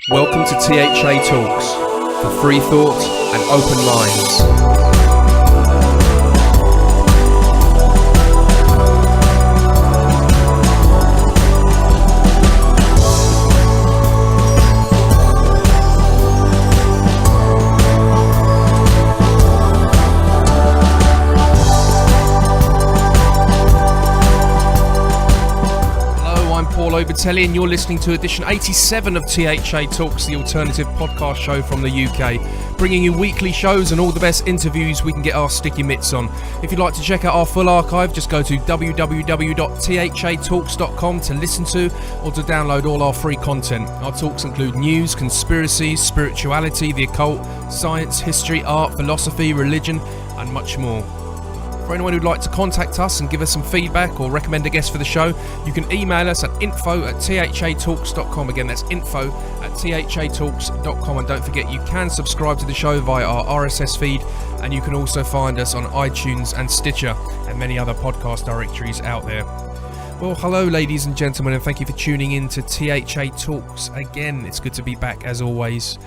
Welcome to THA Talks, for free thought and open minds. Overtelly, and you're listening to edition 87 of THA Talks, the alternative podcast show from the UK, bringing you weekly shows and all the best interviews we can get our sticky mitts on. If you'd like to check out our full archive, just go to www.thatalks.com to listen to or to download all our free content. Our talks include news, conspiracies, spirituality, the occult, science, history, art, philosophy, religion, and much more. For anyone who'd like to contact us and give us some feedback or recommend a guest for the show, you can email us at info@thatalks.com. Again, that's info@thatalks.com. And don't forget, you can subscribe to the show via our RSS feed, and you can also find us on iTunes and Stitcher and many other podcast directories out there. Well, hello ladies and gentlemen, and thank you for tuning in to THA Talks again. It's good to be back as always.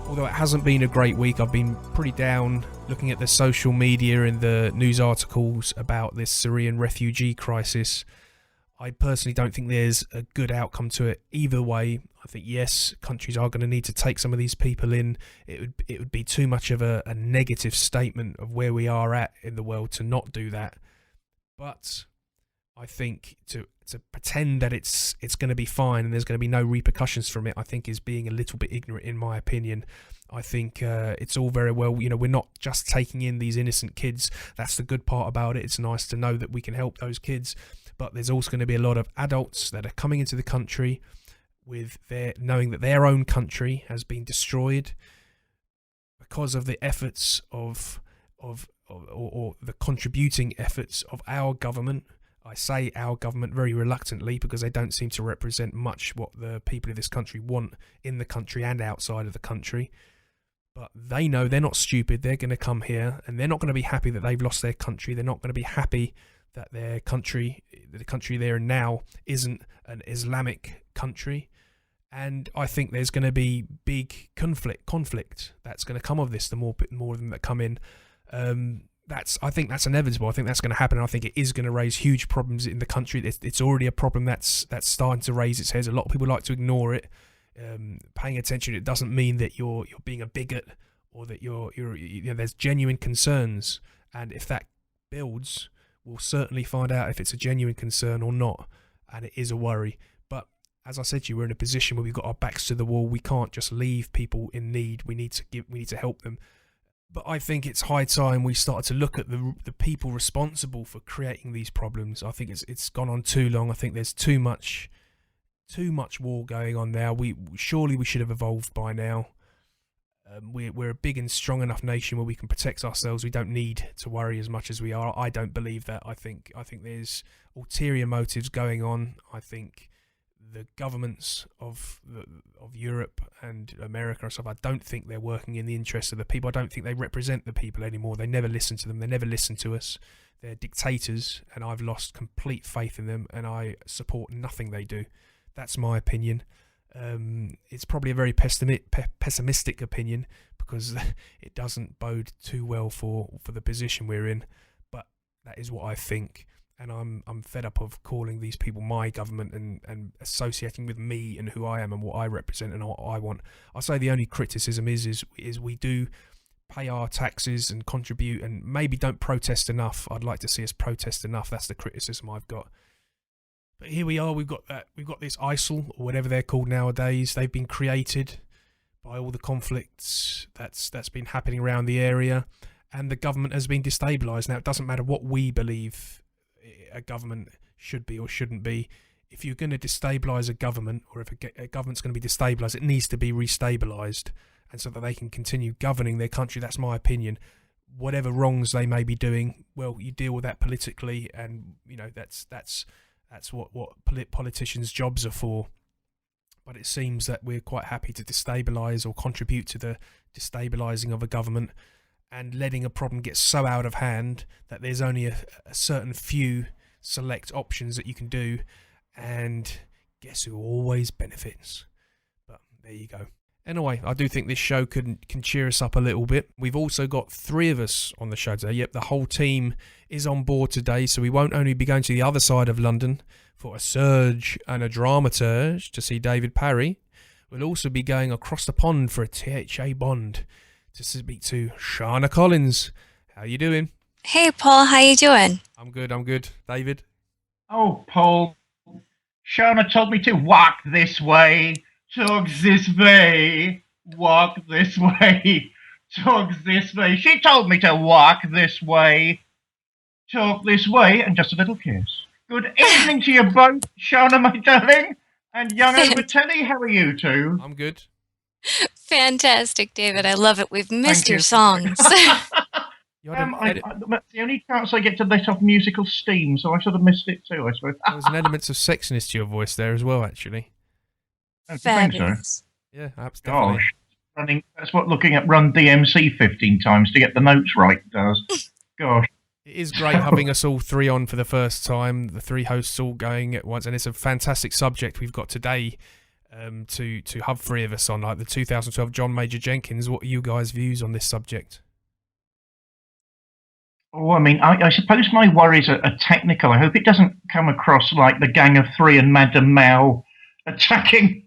Although it hasn't been a great week, I've been pretty down looking at the social media and the news articles about this Syrian refugee crisis. I personally don't think there's a good outcome to it either way. I think, yes, countries are going to need to take some of these people in. It would be too much of a negative statement of where we are at in the world to not do that. But I think to pretend that it's going to be fine and there's going to be no repercussions from it, I think is being a little bit ignorant in my opinion. I think it's all very well, we're not just taking in these innocent kids. That's the good part about it. It's nice to know that we can help those kids, but there's also going to be a lot of adults that are coming into the country with knowing that their own country has been destroyed because of the efforts or the contributing efforts of our government. I say our government very reluctantly because they don't seem to represent much what the people of this country want in the country and outside of the country. But they know they're not stupid. They're going to come here and they're not going to be happy that they've lost their country. They're not going to be happy that the country they're in now isn't an Islamic country. And I think there's going to be big conflict that's going to come of this. The more of them that come in. I think that's inevitable. I think that's going to happen. I think it is going to raise huge problems in the country. It's already a problem that's starting to raise its head. A lot of people like to ignore it. Paying attention, it doesn't mean that you're being a bigot or that there's genuine concerns. And if that builds, we'll certainly find out if it's a genuine concern or not. And it is a worry. But as I said to you, we're in a position where we've got our backs to the wall. We can't just leave people in need. We need to help them. But I think it's high time we started to look at the people responsible for creating these problems. I think it's gone on too long. I think there's too much war going on now. We should have evolved by now. We're a big and strong enough nation where we can protect ourselves. We don't need to worry as much as we are. I don't believe that. I think there's ulterior motives going on. I think the governments of Europe and America and stuff, I don't think they're working in the interests of the people. I don't think they represent the people anymore. They never listen to them. They never listen to us. They're dictators, and I've lost complete faith in them, and I support nothing they do. That's my opinion. It's probably a very pessimistic opinion because it doesn't bode too well for the position we're in, but that is what I think. And I'm fed up of calling these people my government and associating with me and who I am and what I represent and what I want. I say the only criticism is we do pay our taxes and contribute and maybe don't protest enough. I'd like to see us protest enough. That's the criticism I've got. But here we are. We've got this ISIL or whatever they're called nowadays. They've been created by all the conflicts that's been happening around the area, and the government has been destabilised. Now it doesn't matter what we believe a government should be or shouldn't be. If you're going to destabilise a government, or if a government's going to be destabilised, it needs to be restabilised, and so that they can continue governing their country. That's my opinion. Whatever wrongs they may be doing, well, you deal with that politically, and that's what politicians' jobs are for. But it seems that we're quite happy to destabilise or contribute to the destabilising of a government, and letting a problem get so out of hand that there's only a certain few select options that you can do, and guess who always benefits? But there you go. Anyway, I do think this show can cheer us up a little bit. We've also got 3 of us on the show today. Yep, the whole team is on board today, so we won't only be going to the other side of London for a surge and a dramaturge to see David Parry. We'll also be going across the pond for a THA Bond to speak to Shana Collins. How you doing? Hey, Paul, how you doing? I'm good. David? Oh, Paul, Shona told me to walk this way, talk this way, walk this way, talk this way. She told me to walk this way, talk this way, and just a little kiss. Good evening to you both, Shona, my darling, and young Overtelly. How are you two? I'm good. Fantastic, David. I love it. We've missed your songs. That's the only chance I get to let off musical steam, so I sort of missed it too, I suppose. There was an element of sexiness to your voice there as well, actually. Fabulous. Yeah, absolutely. Gosh, that's what looking at Run DMC 15 times to get the notes right does. Gosh. It is great having us all 3 on for the first time, the 3 hosts all going at once, and it's a fantastic subject we've got today to have 3 of us on, like the 2012 John Major Jenkins. What are you guys' views on this subject? Oh, I mean, I suppose my worries are technical. I hope it doesn't come across like the Gang of 3 and Madame Mao attacking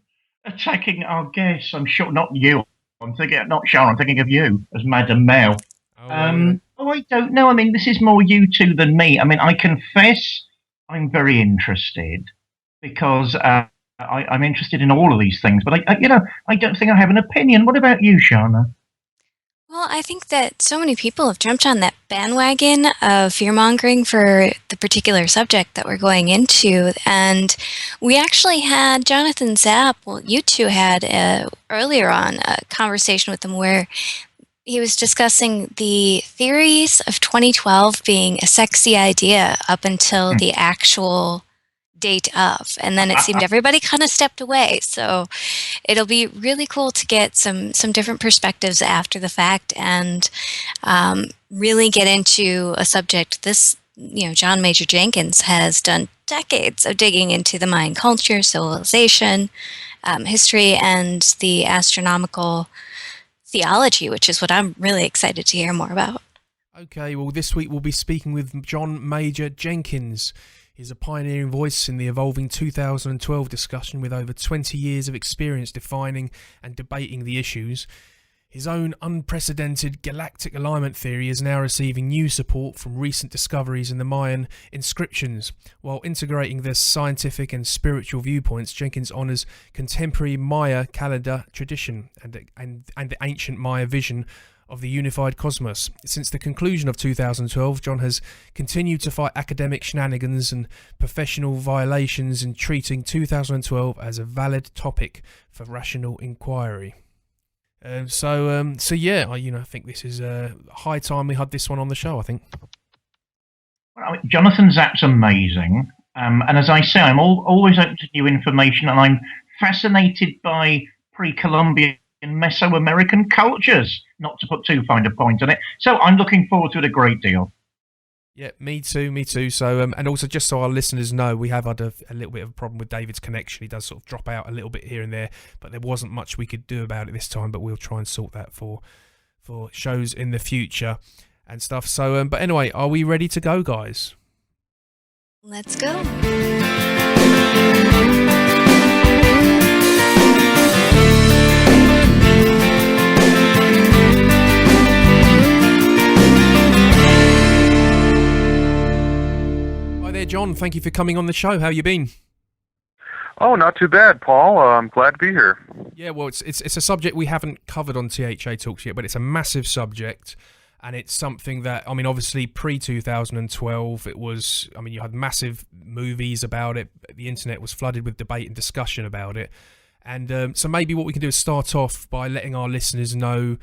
our guests. I'm sure not you. I'm thinking not Sharon. I'm thinking of you as Madame Mao. I don't know. I mean, this is more you two than me. I mean, I confess I'm very interested because I'm interested in all of these things. But I don't think I have an opinion. What about you, Shana? Well, I think that so many people have jumped on that bandwagon of fear-mongering for the particular subject that we're going into. And we actually had Jonathan Zapp, well, you two had earlier on a conversation with him where he was discussing the theories of 2012 being a sexy idea up until the actual date of, and then it seemed everybody kind of stepped away. So it'll be really cool to get some different perspectives after the fact and really get into a subject. This, John Major Jenkins has done decades of digging into the Mayan culture, civilization, history, and the astronomical theology, which is what I'm really excited to hear more about. Okay, well, this week we'll be speaking with John Major Jenkins. He's a pioneering voice in the evolving 2012 discussion with over 20 years of experience defining and debating the issues. His own unprecedented galactic alignment theory is now receiving new support from recent discoveries in the Mayan inscriptions. While integrating the scientific and spiritual viewpoints, Jenkins honours contemporary Maya calendar tradition and the ancient Maya vision of the unified cosmos. Since the conclusion of 2012, John has continued to fight academic shenanigans and professional violations in treating 2012 as a valid topic for rational inquiry. So yeah, I think this is high time we had this one on the show, I think. Well, Jonathan Zapp's amazing. And as I say, I'm always open to new information, and I'm fascinated by pre-Columbian Mesoamerican cultures, not to put too fine a point on it. So I'm looking forward to it a great deal. Yeah, me too. So, and also just so our listeners know, we have had a little bit of a problem with David's connection. He does sort of drop out a little bit here and there, but there wasn't much we could do about it this time, but we'll try and sort that for shows in the future and stuff. So, but anyway, are we ready to go, guys? Let's go. John, thank you for coming on the show. How you been? Oh, not too bad, Paul. I'm glad to be here. Yeah, well, it's a subject we haven't covered on THA Talks yet, but it's a massive subject, and it's something that, I mean, obviously pre-2012, it was, I mean, you had massive movies about it, the internet was flooded with debate and discussion about it, and so maybe what we can do is start off by letting our listeners know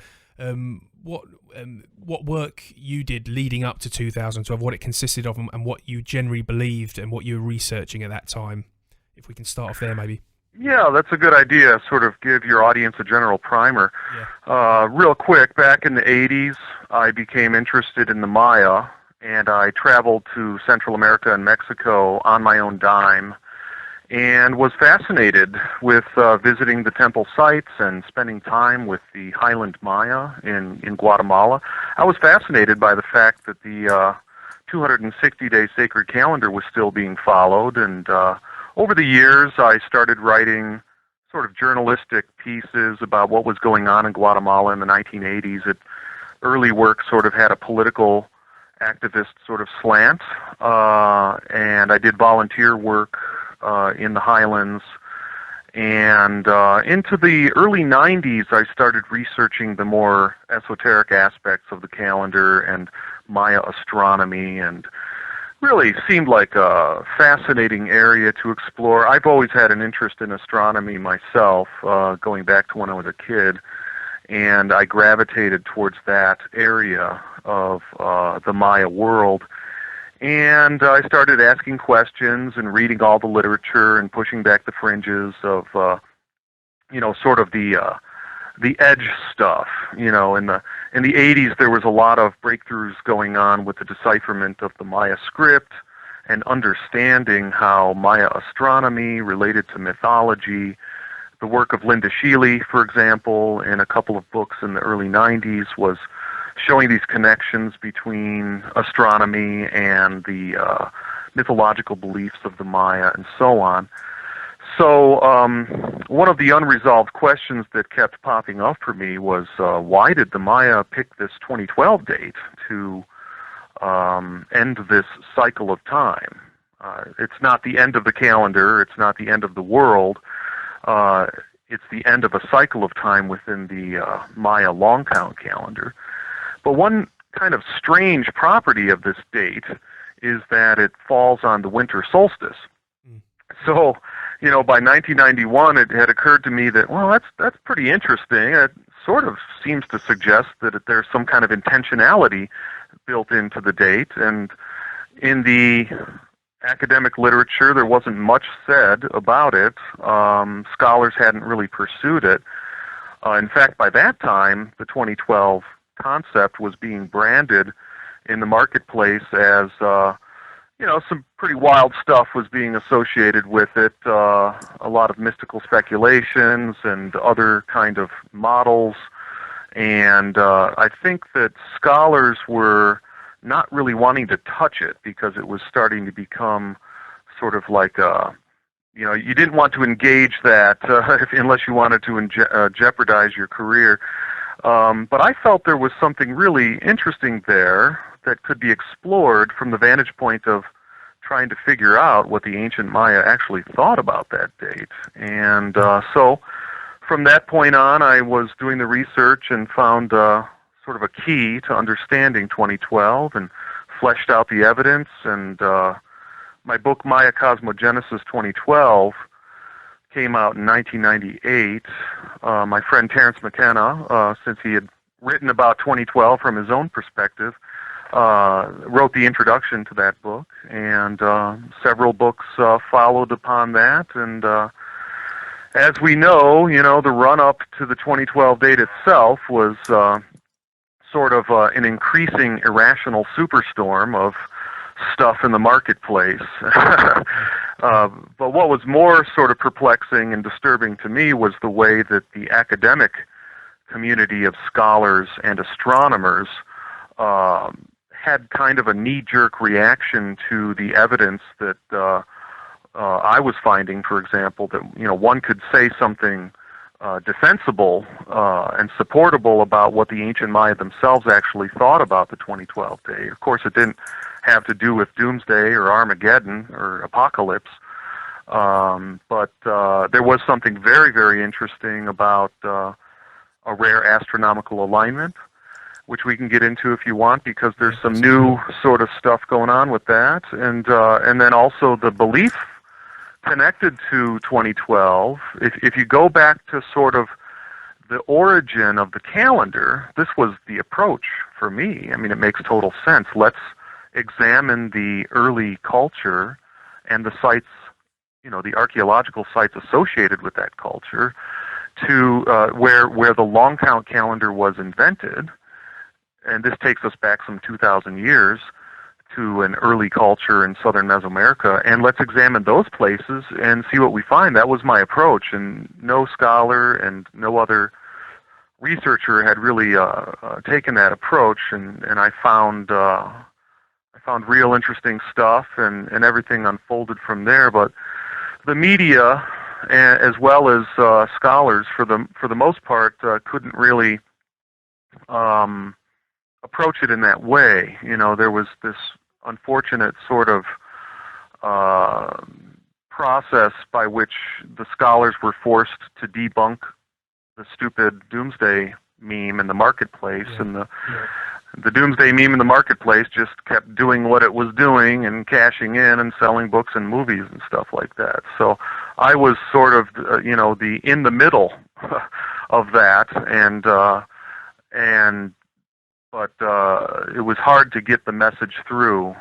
what work you did leading up to 2012, what it consisted of, and what you generally believed and what you were researching at that time. If we can start off there, maybe. Yeah, that's a good idea, sort of give your audience a general primer. Yeah. Real quick, back in the 80s, I became interested in the Maya, and I traveled to Central America and Mexico on my own dime, and was fascinated with visiting the temple sites and spending time with the Highland Maya in Guatemala. I was fascinated by the fact that the 260-day sacred calendar was still being followed, and over the years I started writing sort of journalistic pieces about what was going on in Guatemala in the 1980s. Early work sort of had a political activist sort of slant, and I did volunteer work in the Highlands, and into the early 90s I started researching the more esoteric aspects of the calendar and Maya astronomy, and really seemed like a fascinating area to explore. I've always had an interest in astronomy myself, going back to when I was a kid, and I gravitated towards that area of the Maya world. And I started asking questions and reading all the literature and pushing back the fringes of, sort of the edge stuff. In the 80s, there was a lot of breakthroughs going on with the decipherment of the Maya script and understanding how Maya astronomy related to mythology. The work of Linda Sheely, for example, in a couple of books in the early 90s, was showing these connections between astronomy and the mythological beliefs of the Maya and so on. So one of the unresolved questions that kept popping up for me was why did the Maya pick this 2012 date to end this cycle of time? It's not the end of the calendar, it's not the end of the world, it's the end of a cycle of time within the Maya long count calendar. But one kind of strange property of this date is that it falls on the winter solstice. So, by 1991, it had occurred to me that, well, that's pretty interesting. It sort of seems to suggest that there's some kind of intentionality built into the date. And in the academic literature, there wasn't much said about it. Scholars hadn't really pursued it. In fact, by that time, the 2012 concept was being branded in the marketplace as, some pretty wild stuff was being associated with it, a lot of mystical speculations and other kind of models. And I think that scholars were not really wanting to touch it because it was starting to become sort of like you didn't want to engage that unless you wanted to jeopardize your career. But I felt there was something really interesting there that could be explored from the vantage point of trying to figure out what the ancient Maya actually thought about that date. And so from that point on, I was doing the research and found sort of a key to understanding 2012 and fleshed out the evidence. And my book, Maya Cosmogenesis 2012, came out in 1998. My friend Terence McKenna, since he had written about 2012 from his own perspective, wrote the introduction to that book, and several books followed upon that. And as we know, the run-up to the 2012 date itself was sort of an increasing irrational superstorm of stuff in the marketplace. But what was more sort of perplexing and disturbing to me was the way that the academic community of scholars and astronomers had kind of a knee-jerk reaction to the evidence that I was finding, for example, that one could say something defensible and supportable about what the ancient Maya themselves actually thought about the 2012 day. Of course, it didn't have to do with doomsday or Armageddon or apocalypse, but there was something very, very interesting about a rare astronomical alignment, which we can get into if you want, because there's some new sort of stuff going on with that, and then also the belief connected to 2012. If you go back to sort of the origin of the calendar, this was the approach for me. I mean, it makes total sense. Let's examine the early culture and the sites, the archaeological sites associated with that culture, to where the long count calendar was invented. And this takes us back some 2,000 years to an early culture in southern Mesoamerica, and let's examine those places and see what we find. That was my approach, and no scholar and no other researcher had really taken that approach, and I found real interesting stuff, and everything unfolded from there. But the media, as well as scholars, for the most part, couldn't really approach it in that way. There was this unfortunate sort of process by which the scholars were forced to debunk the stupid doomsday meme in the marketplace, and the doomsday meme in the marketplace just kept doing what it was doing and cashing in and selling books and movies and stuff like that. So I was sort of, the in the middle of that, but it was hard to get the message through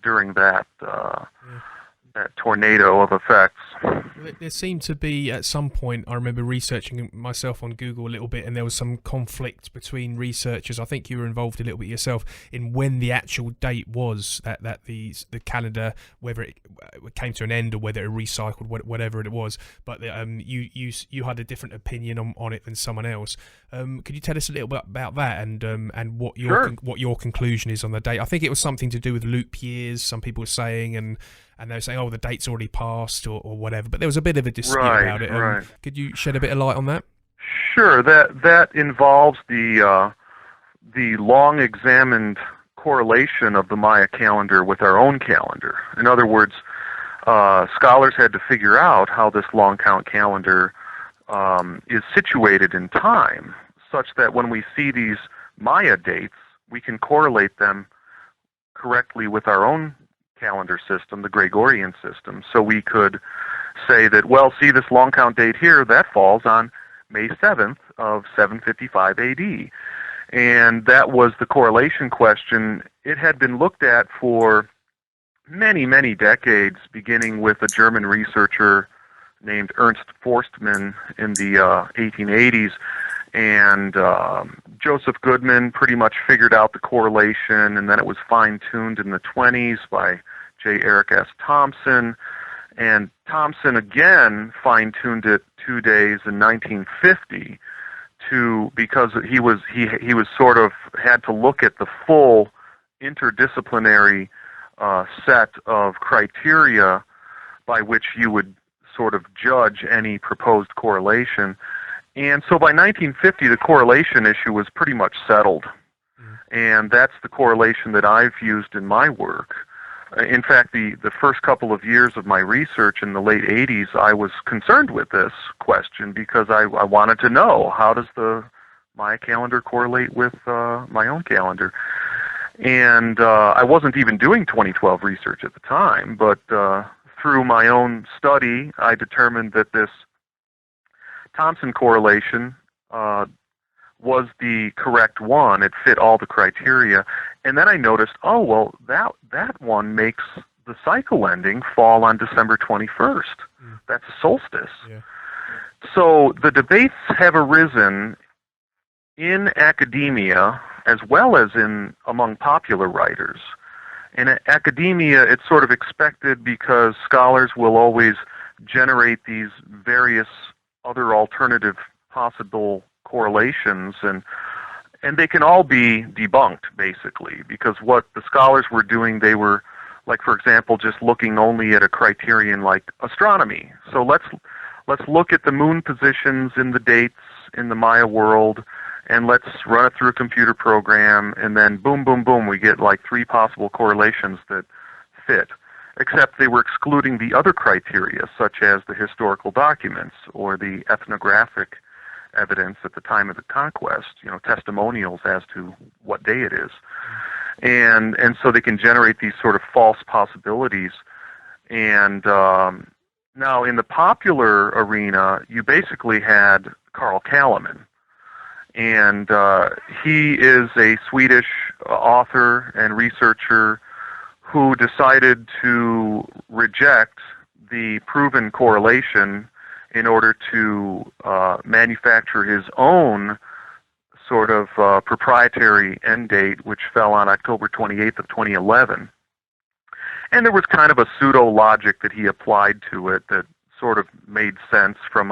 during that tornado of effects. There seemed to be, at some point, I remember researching myself on Google a little bit, and there was some conflict between researchers. I think you were involved a little bit yourself in when the actual date was that the calendar, whether it came to an end or whether it recycled, whatever it was. But you had a different opinion on it than someone else. Could you tell us a little bit about that and what your conclusion is on the date? I think it was something to do with leap years. Some people were saying, and they were saying, oh, the date's already passed or whatever. But there was a bit of a dispute about it. Right. Could you shed a bit of light on that? Sure. That involves the long examined correlation of the Maya calendar with our own calendar. In other words, scholars had to figure out how this long count calendar is situated in time, such that when we see these Maya dates, we can correlate them correctly with our own calendar system, the Gregorian system. So we could say that, well, see this long count date here, that falls on May 7th of 755 AD. And that was the correlation question. It had been looked at for many, many decades, beginning with a German researcher named Ernst Forstmann in the 1880s. And Joseph Goodman pretty much figured out the correlation, and then it was fine-tuned in the 20s by J. Eric S. Thompson. And Thompson again fine-tuned it 2 days in 1950 because he was sort of had to look at the full interdisciplinary set of criteria by which you would sort of judge any proposed correlation. And so by 1950, the correlation issue was pretty much settled. And that's the correlation that I've used in my work. In fact, the first couple of years of my research in the late 80s, I was concerned with this question because I wanted to know, how does the Maya calendar correlate with my own calendar? And I wasn't even doing 2012 research at the time, but through my own study, I determined that this Thompson correlation was the correct one. It fit all the criteria. And then I noticed, oh, well, that one makes the cycle ending fall on December 21st. That's solstice. Yeah. So the debates have arisen in academia as well as among popular writers. In academia, it's sort of expected because scholars will always generate these various other alternative possible correlations, and they can all be debunked, basically, because what the scholars were doing, they were, like, for example, just looking only at a criterion like astronomy. So let's look at the moon positions in the dates in the Maya world, and let's run it through a computer program, and then boom, boom, boom, we get like 3 possible correlations that fit. Except they were excluding the other criteria, such as the historical documents or the ethnographic evidence at the time of the conquest, testimonials as to what day it is. And so they can generate these sort of false possibilities. And now in the popular arena, you basically had Carl Kalleman. And he is a Swedish author and researcher who decided to reject the proven correlation in order to manufacture his own sort of proprietary end date, which fell on October 28th of 2011. And there was kind of a pseudo-logic that he applied to it that sort of made sense sort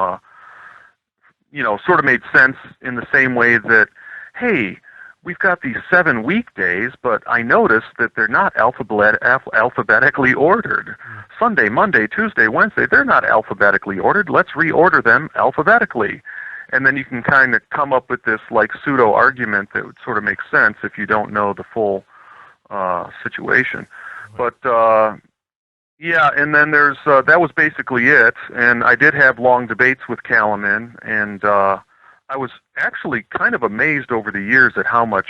of made sense in the same way that, hey, we've got these 7 weekdays, but I noticed that they're not alphabetically ordered. Sunday, Monday, Tuesday, Wednesday, they're not alphabetically ordered. Let's reorder them alphabetically. And then you can kind of come up with this like pseudo-argument that would sort of make sense if you don't know the full situation. But yeah, and then there's that was basically it. And I did have long debates with Kalaman, and I was actually kind of amazed over the years at how much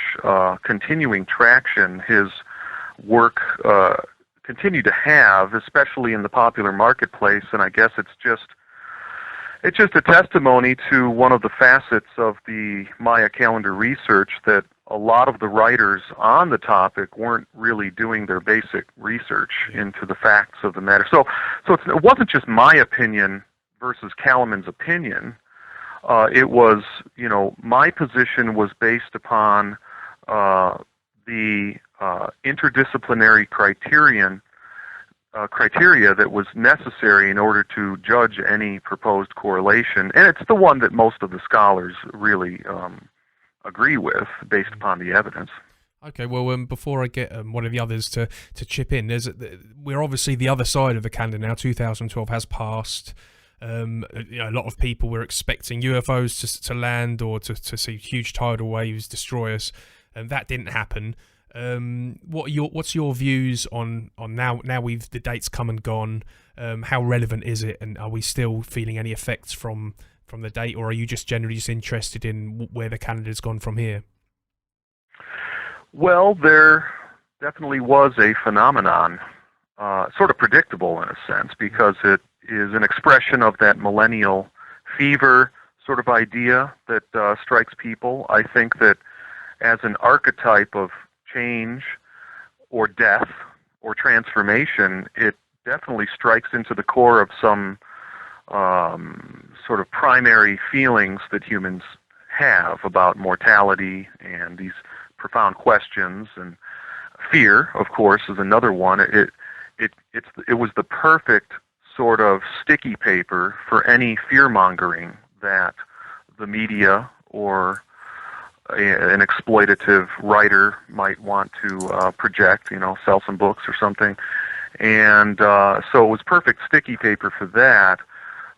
continuing traction his work continued to have, especially in the popular marketplace. And I guess it's just a testimony to one of the facets of the Maya calendar research, that a lot of the writers on the topic weren't really doing their basic research into the facts of the matter. So it wasn't just my opinion versus Kalaman's opinion. It was, my position was based upon the interdisciplinary criteria that was necessary in order to judge any proposed correlation, and it's the one that most of the scholars really agree with, based upon the evidence. Okay, well, before I get one of the others to chip in, we're obviously the other side of the calendar now. 2012 has passed. A lot of people were expecting UFOs to land or to see huge tidal waves destroy us, and that didn't happen. What's your views on now the date's come and gone? How relevant is it, and are we still feeling any effects from the date, or are you just generally just interested in where the calendar's gone from here? Well, there definitely was a phenomenon, sort of predictable in a sense, because it is an expression of that millennial fever sort of idea that strikes people. I think that as an archetype of change or death or transformation, it definitely strikes into the core of some sort of primary feelings that humans have about mortality and these profound questions. And fear, of course, is another one. It was the perfect sort of sticky paper for any fear-mongering that the media or an exploitative writer might want to project, sell some books or something. And so it was perfect sticky paper for that.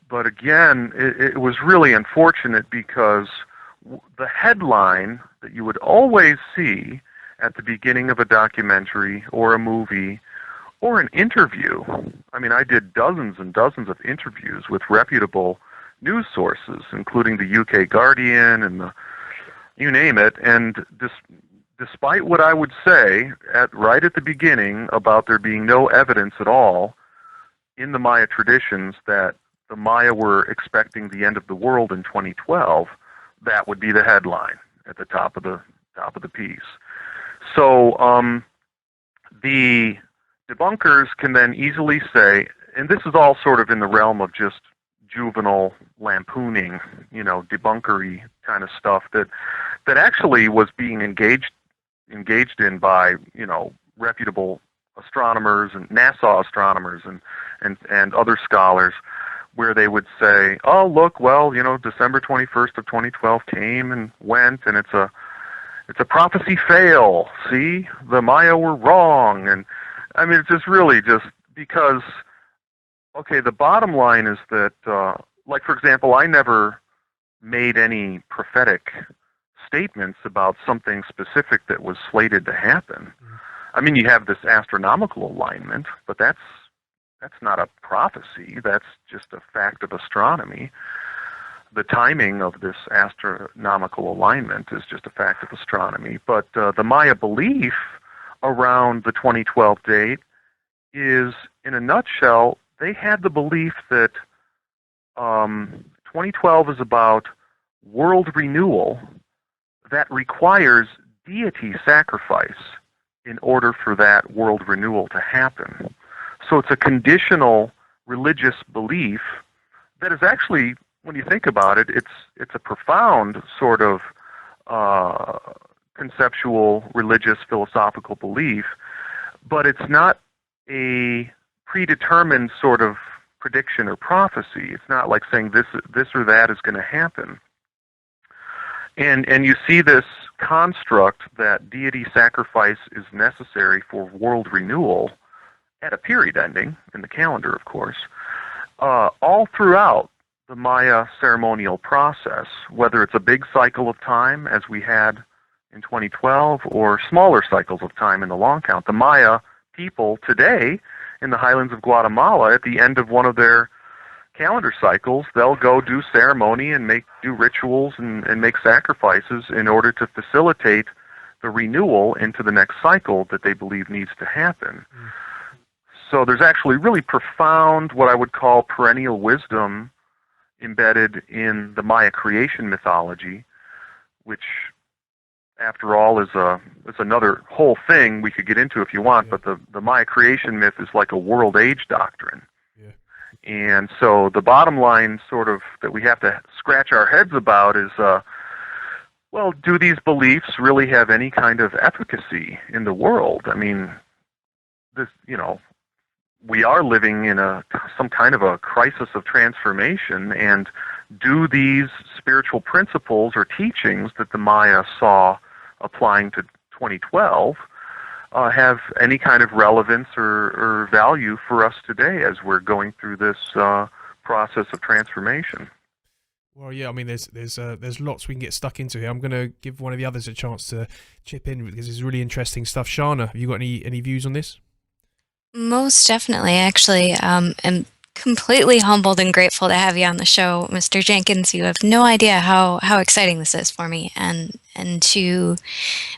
But again, it was really unfortunate because the headline that you would always see at the beginning of a documentary or a movie or an interview, I mean, I did dozens and dozens of interviews with reputable news sources, including the UK Guardian and you name it, and despite what I would say right at the beginning about there being no evidence at all in the Maya traditions that the Maya were expecting the end of the world in 2012, that would be the headline at the top of the piece. So the debunkers can then easily say, and this is all sort of in the realm of just juvenile lampooning, debunkery kind of stuff that actually was being engaged in by, reputable astronomers and NASA astronomers and other scholars, where they would say, oh, look, well, December 21st of 2012 came and went, and it's a prophecy fail. See, the Maya were wrong. And I mean, it's just really just because, okay, the bottom line is that, like, for example, I never made any prophetic statements about something specific that was slated to happen. I mean, you have this astronomical alignment, but that's not a prophecy. That's just a fact of astronomy. The timing of this astronomical alignment is just a fact of astronomy. But the Maya belief around the 2012 date is, in a nutshell, they had the belief that 2012 is about world renewal that requires deity sacrifice in order for that world renewal to happen. So it's a conditional religious belief that is actually, when you think about it, it's a profound sort of conceptual, religious, philosophical belief, but it's not a predetermined sort of prediction or prophecy. It's not like saying this or that is going to happen. And you see this construct that deity sacrifice is necessary for world renewal at a period ending in the calendar, of course, all throughout the Maya ceremonial process, whether it's a big cycle of time as we had in 2012 or smaller cycles of time in the long count. The Maya people today in the highlands of Guatemala, at the end of one of their calendar cycles, they'll go do ceremony and do rituals and make sacrifices in order to facilitate the renewal into the next cycle that they believe needs to happen. So there's actually really profound, what I would call perennial wisdom embedded in the Maya creation mythology, which, after all, is another whole thing we could get into if you want, but the Maya creation myth is like a world age doctrine. And so the bottom line sort of that we have to scratch our heads about is, well, do these beliefs really have any kind of efficacy in the world? I mean, we are living in some kind of a crisis of transformation, and do these spiritual principles or teachings that the Maya saw applying to 2012 have any kind of relevance or value for us today as we're going through this process of transformation? Well, yeah, I mean, there's lots we can get stuck into here. I'm going to give one of the others a chance to chip in because it's really interesting stuff. Shana, have you got any views on this? Most definitely. Actually, am completely humbled and grateful to have you on the show, Mr. Jenkins. You have no idea how exciting this is for me, and to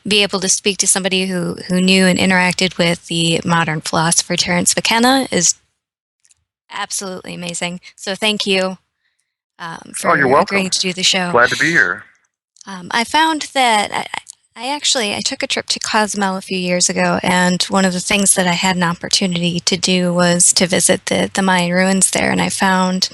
be able to speak to somebody who knew and interacted with the modern philosopher Terence McKenna is absolutely amazing. So thank you for you're welcome. agreeing to do the show. Glad to be here. I found that I took a trip to Cozumel a few years ago, and one of the things that I had an opportunity to do was to visit the Mayan ruins there, and I found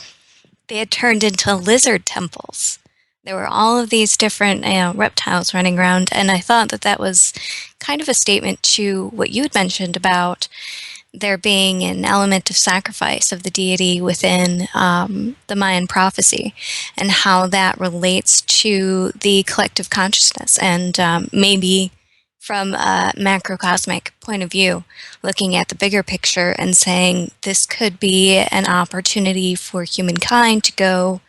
they had turned into lizard temples. There were all of these different reptiles running around, and I thought that was kind of a statement to what you had mentioned about there being an element of sacrifice of the deity within the Mayan prophecy, and how that relates to the collective consciousness, and maybe from a macrocosmic point of view, looking at the bigger picture and saying this could be an opportunity for humankind to go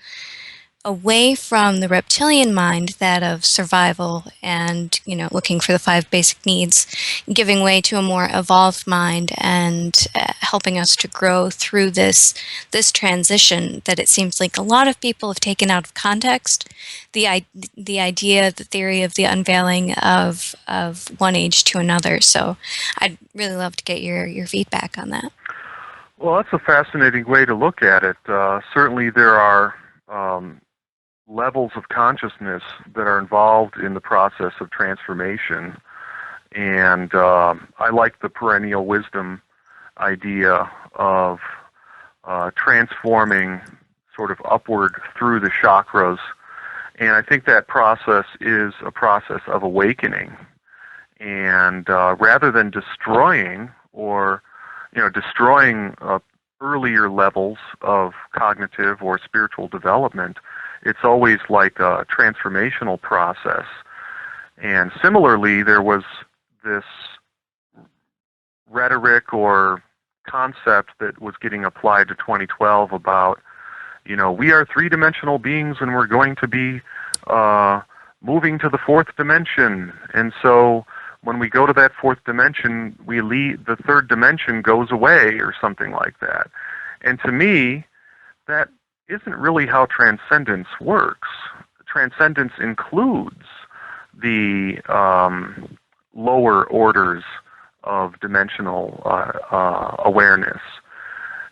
away from the reptilian mind, that of survival and, looking for the 5 basic needs, giving way to a more evolved mind and helping us to grow through this transition that it seems like a lot of people have taken out of context. The idea, the theory of the unveiling of one age to another. So I'd really love to get your feedback on that. Well, that's a fascinating way to look at it. Certainly there are levels of consciousness that are involved in the process of transformation. And I like the perennial wisdom idea of transforming sort of upward through the chakras. And I think that process is a process of awakening. And rather than destroying earlier levels of cognitive or spiritual development, it's always like a transformational process. And similarly, there was this rhetoric or concept that was getting applied to 2012 about, we are 3-dimensional beings and we're going to be moving to the 4th dimension. And so when we go to that 4th dimension, the 3rd dimension goes away or something like that. And to me, that isn't really how transcendence works. Transcendence includes the lower orders of dimensional awareness.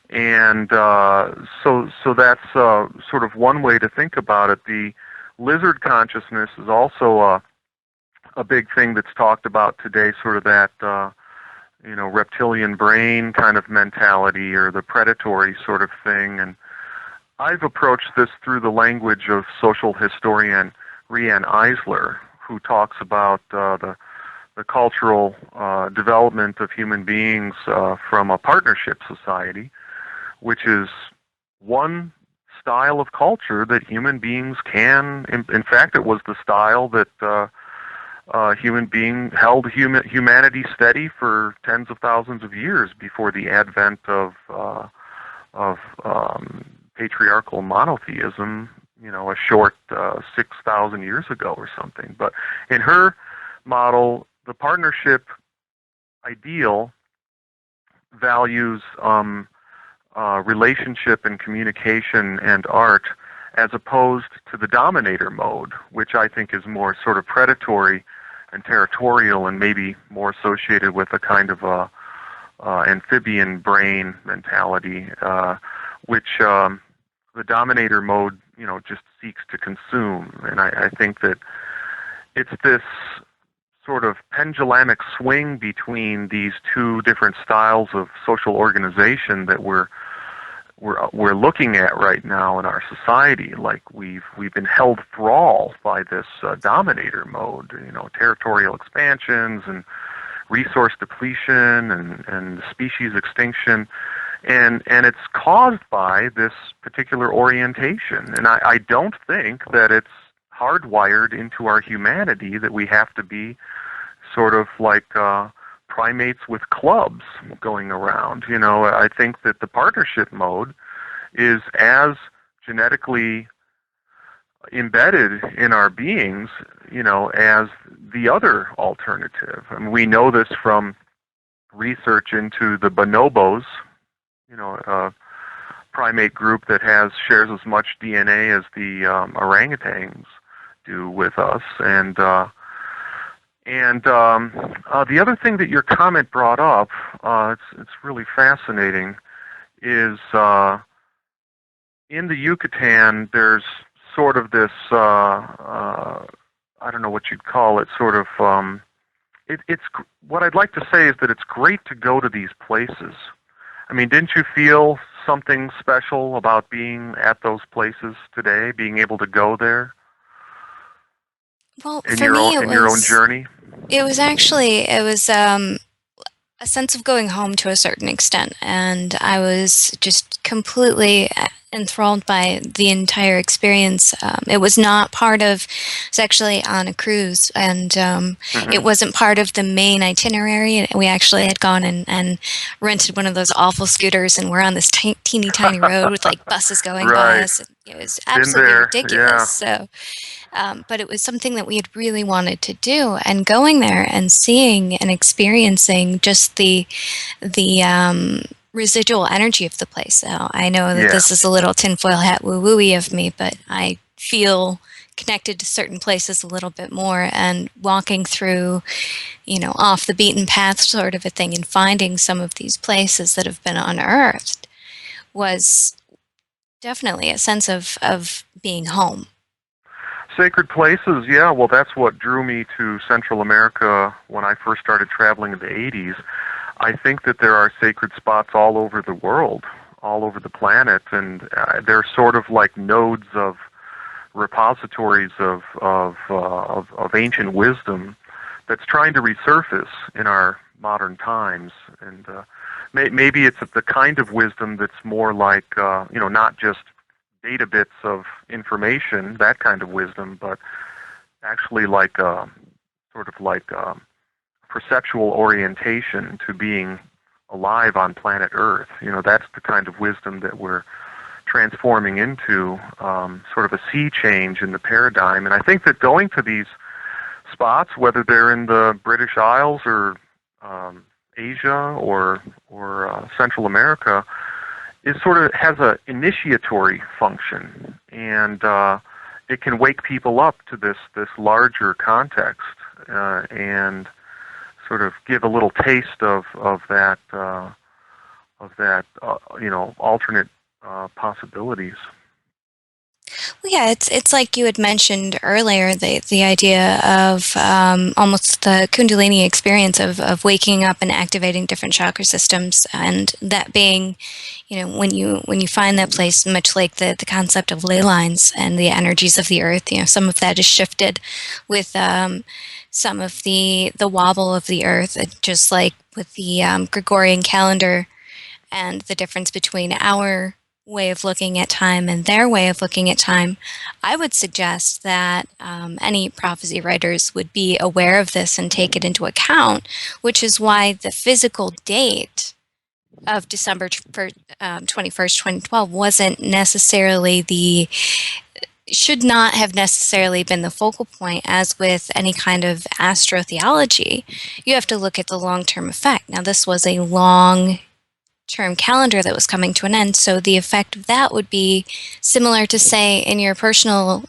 And so that's sort of one way to think about it. The lizard consciousness is also a big thing that's talked about today, sort of that reptilian brain kind of mentality, or the predatory sort of thing. And I've approached this through the language of social historian Riane Eisler, who talks about the the cultural development of human beings from a partnership society, which is one style of culture that human beings can. In fact, it was the style that held humanity steady for tens of thousands of years before the advent of patriarchal monotheism. A short 6,000 years ago or something. But in her model, the partnership ideal values relationship and communication and art, as opposed to the dominator mode, which I think is more sort of predatory and territorial and maybe more associated with a kind of amphibian brain mentality, which the dominator mode, just seeks to consume. And I think that it's this sort of pendulamic swing between these two different styles of social organization that we're looking at right now in our society. Like we've been held thrall by this dominator mode, territorial expansions and resource depletion and species extinction. And it's caused by this particular orientation. And I don't think that it's hardwired into our humanity that we have to be sort of like primates with clubs going around. I think that the partnership mode is as genetically embedded in our beings, as the other alternative. I mean, we know this from research into the bonobos, a primate group that shares as much DNA as the orangutans do with us. And the other thing that your comment brought up, it's really fascinating, is in the Yucatan there's sort of this, I don't know what you'd call it, sort of, it's what I'd like to say is that it's great to go to these places. I mean, didn't you feel something special about being at those places today, being able to go there? Well, in for your me, own, in your own journey? It was a sense of going home to a certain extent, and I was just completely enthralled by the entire experience. It was not part of, I was actually on a cruise, and it wasn't part of the main itinerary. We actually had gone and rented one of those awful scooters, and we're on this teeny tiny road with like buses going by us. It was absolutely ridiculous. Yeah. So. But it was something that we had really wanted to do, and going there and seeing and experiencing just the residual energy of the place. So I know that this is a little tinfoil hat woo-woo-y of me, but I feel connected to certain places a little bit more, and walking through, off the beaten path sort of a thing, and finding some of these places that have been unearthed was definitely a sense of being home. Sacred places, yeah. Well, that's what drew me to Central America when I first started traveling in the 80s. I think that there are sacred spots all over the world, all over the planet, and they're sort of like nodes of repositories of ancient wisdom that's trying to resurface in our modern times. And maybe it's the kind of wisdom that's more like, not just data bits of information, that kind of wisdom, but actually like perceptual orientation to being alive on planet Earth. That's the kind of wisdom that we're transforming into, sort of a sea change in the paradigm. And I think that going to these spots, whether they're in the British Isles or Asia or Central America, it sort of has an initiatory function, and it can wake people up to this larger context and sort of give a little taste of that alternate possibilities. Well, yeah, it's like you had mentioned earlier, the idea of almost the Kundalini experience of waking up and activating different chakra systems, and that being, when you find that place, much like the concept of ley lines and the energies of the earth, some of that is shifted with some of the wobble of the earth, just like with the Gregorian calendar and the difference between our way of looking at time and their way of looking at time. I would suggest that any prophecy writers would be aware of this and take it into account, which is why the physical date of December 21st, 2012 wasn't necessarily should not have necessarily been the focal point. As with any kind of astrotheology, you have to look at the long-term effect. Now, this was a long-term calendar that was coming to an end, so the effect of that would be similar to, say, in your personal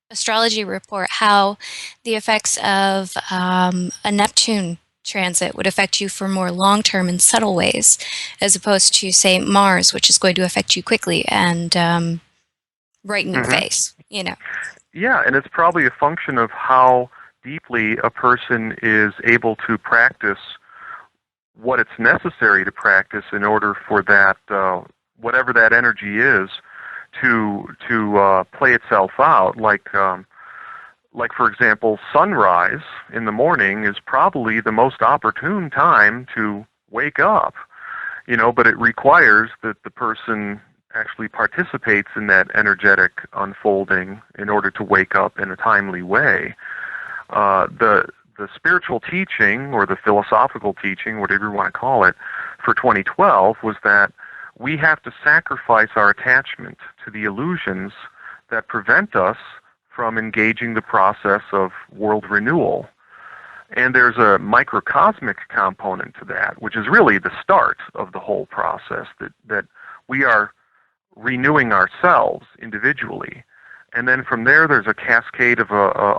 astrology report, how the effects of a Neptune transit would affect you for more long-term and subtle ways, as opposed to, say, Mars, which is going to affect you quickly and right in your face, Yeah, and it's probably a function of how deeply a person is able to practice what it's necessary to practice in order for that, whatever that energy is, to play itself out. Like for example, sunrise in the morning is probably the most opportune time to wake up, but it requires that the person actually participates in that energetic unfolding in order to wake up in a timely way. The spiritual teaching, or the philosophical teaching, whatever you want to call it, for 2012 was that we have to sacrifice our attachment to the illusions that prevent us from engaging the process of world renewal. And there's a microcosmic component to that, which is really the start of the whole process, that we are renewing ourselves individually. And then from there, there's a cascade of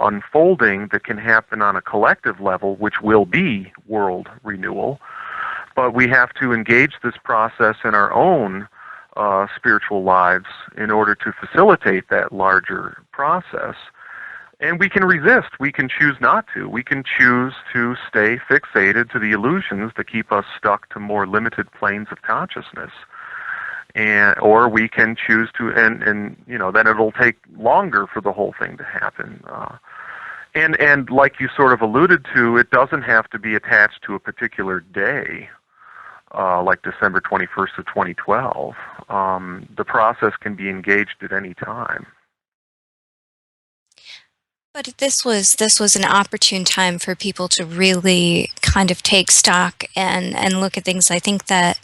unfolding that can happen on a collective level, which will be world renewal. But we have to engage this process in our own spiritual lives in order to facilitate that larger process. And we can resist. We can choose not to. We can choose to stay fixated to the illusions that keep us stuck to more limited planes of consciousness. Or we can choose to, and then it'll take longer for the whole thing to happen. And like you sort of alluded to, it doesn't have to be attached to a particular day, like December 21st of 2012. The process can be engaged at any time. But this was an opportune time for people to really kind of take stock and look at things. I think that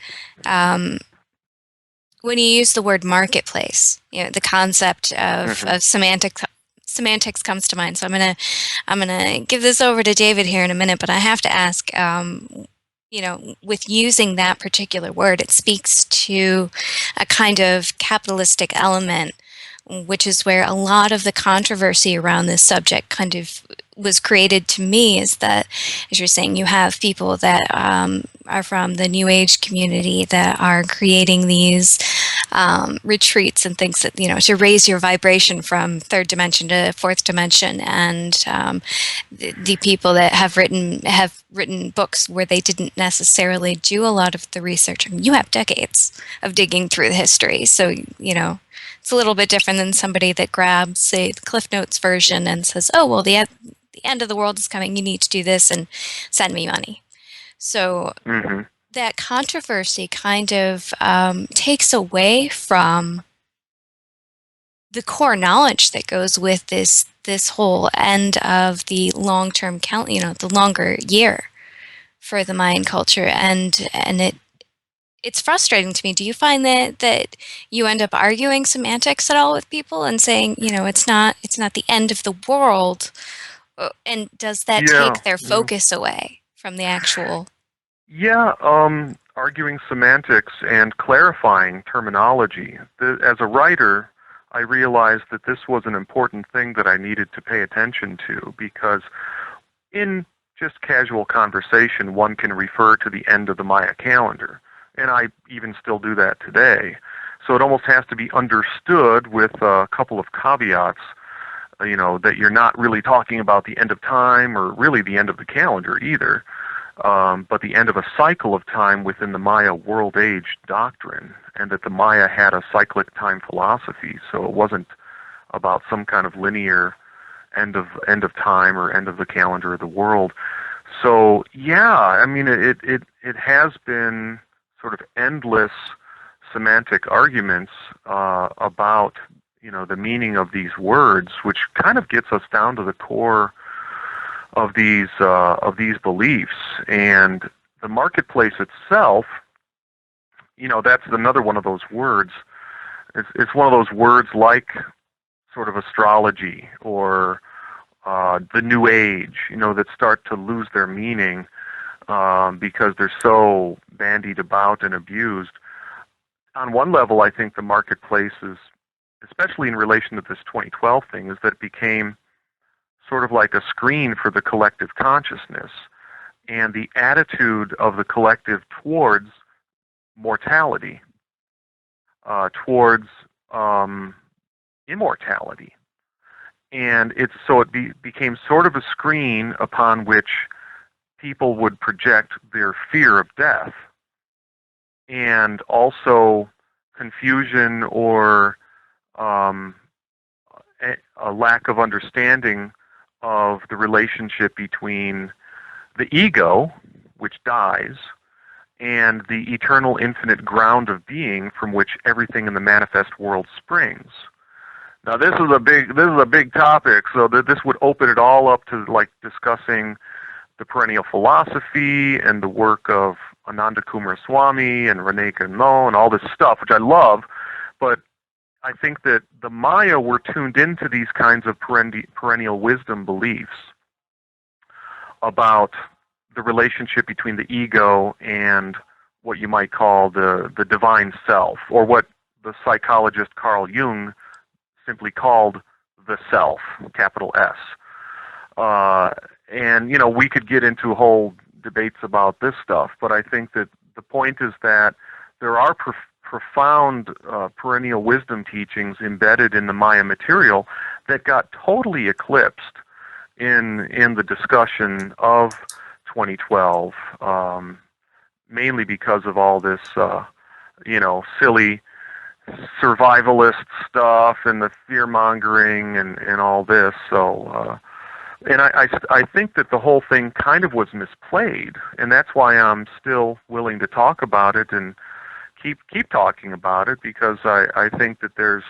when you use the word marketplace, the concept of semantics comes to mind. So I'm gonna give this over to David here in a minute, but I have to ask, with using that particular word, it speaks to a kind of capitalistic element, which is where a lot of the controversy around this subject kind of was created. To me, is that, as you're saying, you have people that are from the New Age community that are creating these retreats and things that, to raise your vibration from third dimension to fourth dimension, and the people that have written books where they didn't necessarily do a lot of the research. I mean, you have decades of digging through the history, so it's a little bit different than somebody that grabs, say, the Cliff Notes version and says, "Oh, well, the end of the world is coming. You need to do this and send me money." So that controversy kind of takes away from the core knowledge that goes with this whole end of the long-term count, the longer year for the Mayan culture, and it's frustrating to me. Do you find that you end up arguing semantics at all with people and saying, it's not the end of the world, and does that take their focus away from the actual? Yeah, arguing semantics and clarifying terminology. As a writer, I realized that this was an important thing that I needed to pay attention to, because in just casual conversation, one can refer to the end of the Maya calendar, and I even still do that today. So it almost has to be understood with a couple of caveats, that you're not really talking about the end of time or really the end of the calendar either, but the end of a cycle of time within the Maya world age doctrine, and that the Maya had a cyclic time philosophy, so it wasn't about some kind of linear end of time or end of the calendar of the world. So yeah, I mean it has been sort of endless semantic arguments about the meaning of these words, which kind of gets us down to the core of these beliefs. And the marketplace itself, that's another one of those words. It's one of those words like sort of astrology or the New Age, that start to lose their meaning because they're so bandied about and abused. On one level, I think the marketplace is, especially in relation to this 2012 thing, is that it became sort of like a screen for the collective consciousness and the attitude of the collective towards mortality, towards immortality. And it became sort of a screen upon which people would project their fear of death, and also confusion or a lack of understanding of the relationship between the ego, which dies, and the eternal infinite ground of being from which everything in the manifest world springs. Now this is a big topic, so that this would open it all up to like discussing the Perennial Philosophy and the work of Ananda Coomaraswamy and Rene Guénon and all this stuff, which I love, but I think that the Maya were tuned into these kinds of perennial wisdom beliefs about the relationship between the ego and what you might call the divine self, or what the psychologist Carl Jung simply called the self, capital S. And, we could get into whole debates about this stuff, but I think that the point is that there are profound perennial wisdom teachings embedded in the Maya material that got totally eclipsed in the discussion of 2012, mainly because of all this, silly survivalist stuff and the fear-mongering and all this. So, and I think that the whole thing kind of was misplayed, and that's why I'm still willing to talk about it and keep talking about it, because I think that there's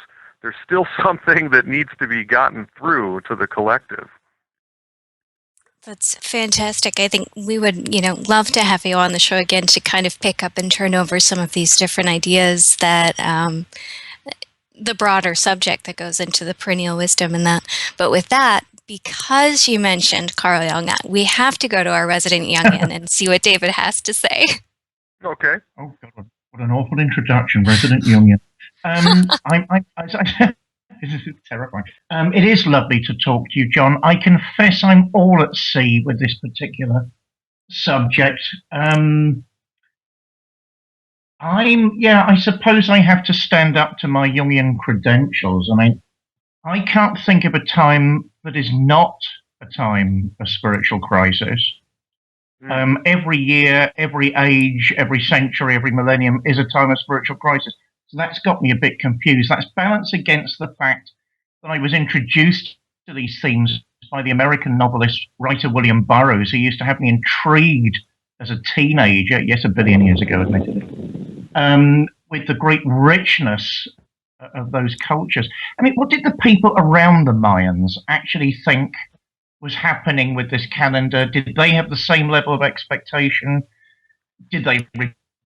still something that needs to be gotten through to the collective. That's fantastic. I think we would, love to have you on the show again to kind of pick up and turn over some of these different ideas that the broader subject that goes into the perennial wisdom and that. But with that, because you mentioned Carl Jung, we have to go to our resident Jungian and see what David has to say. Okay. Oh, God, what an awful introduction, resident Jungian. This is terrifying. It is lovely to talk to you, John. I confess I'm all at sea with this particular subject. I suppose I have to stand up to my Jungian credentials. I mean, I can't think of a time that is not a time of spiritual crisis. Every year, every age, every century, every millennium is a time of spiritual crisis. So that's got me a bit confused. That's balanced against the fact that I was introduced to these themes by the American novelist writer William Burroughs, who used to have me intrigued as a teenager, yes, a billion years ago, admittedly, with the great richness of those cultures. I mean, what did the people around the Mayans actually think was happening with this calendar? Did they have the same level of expectation? Did they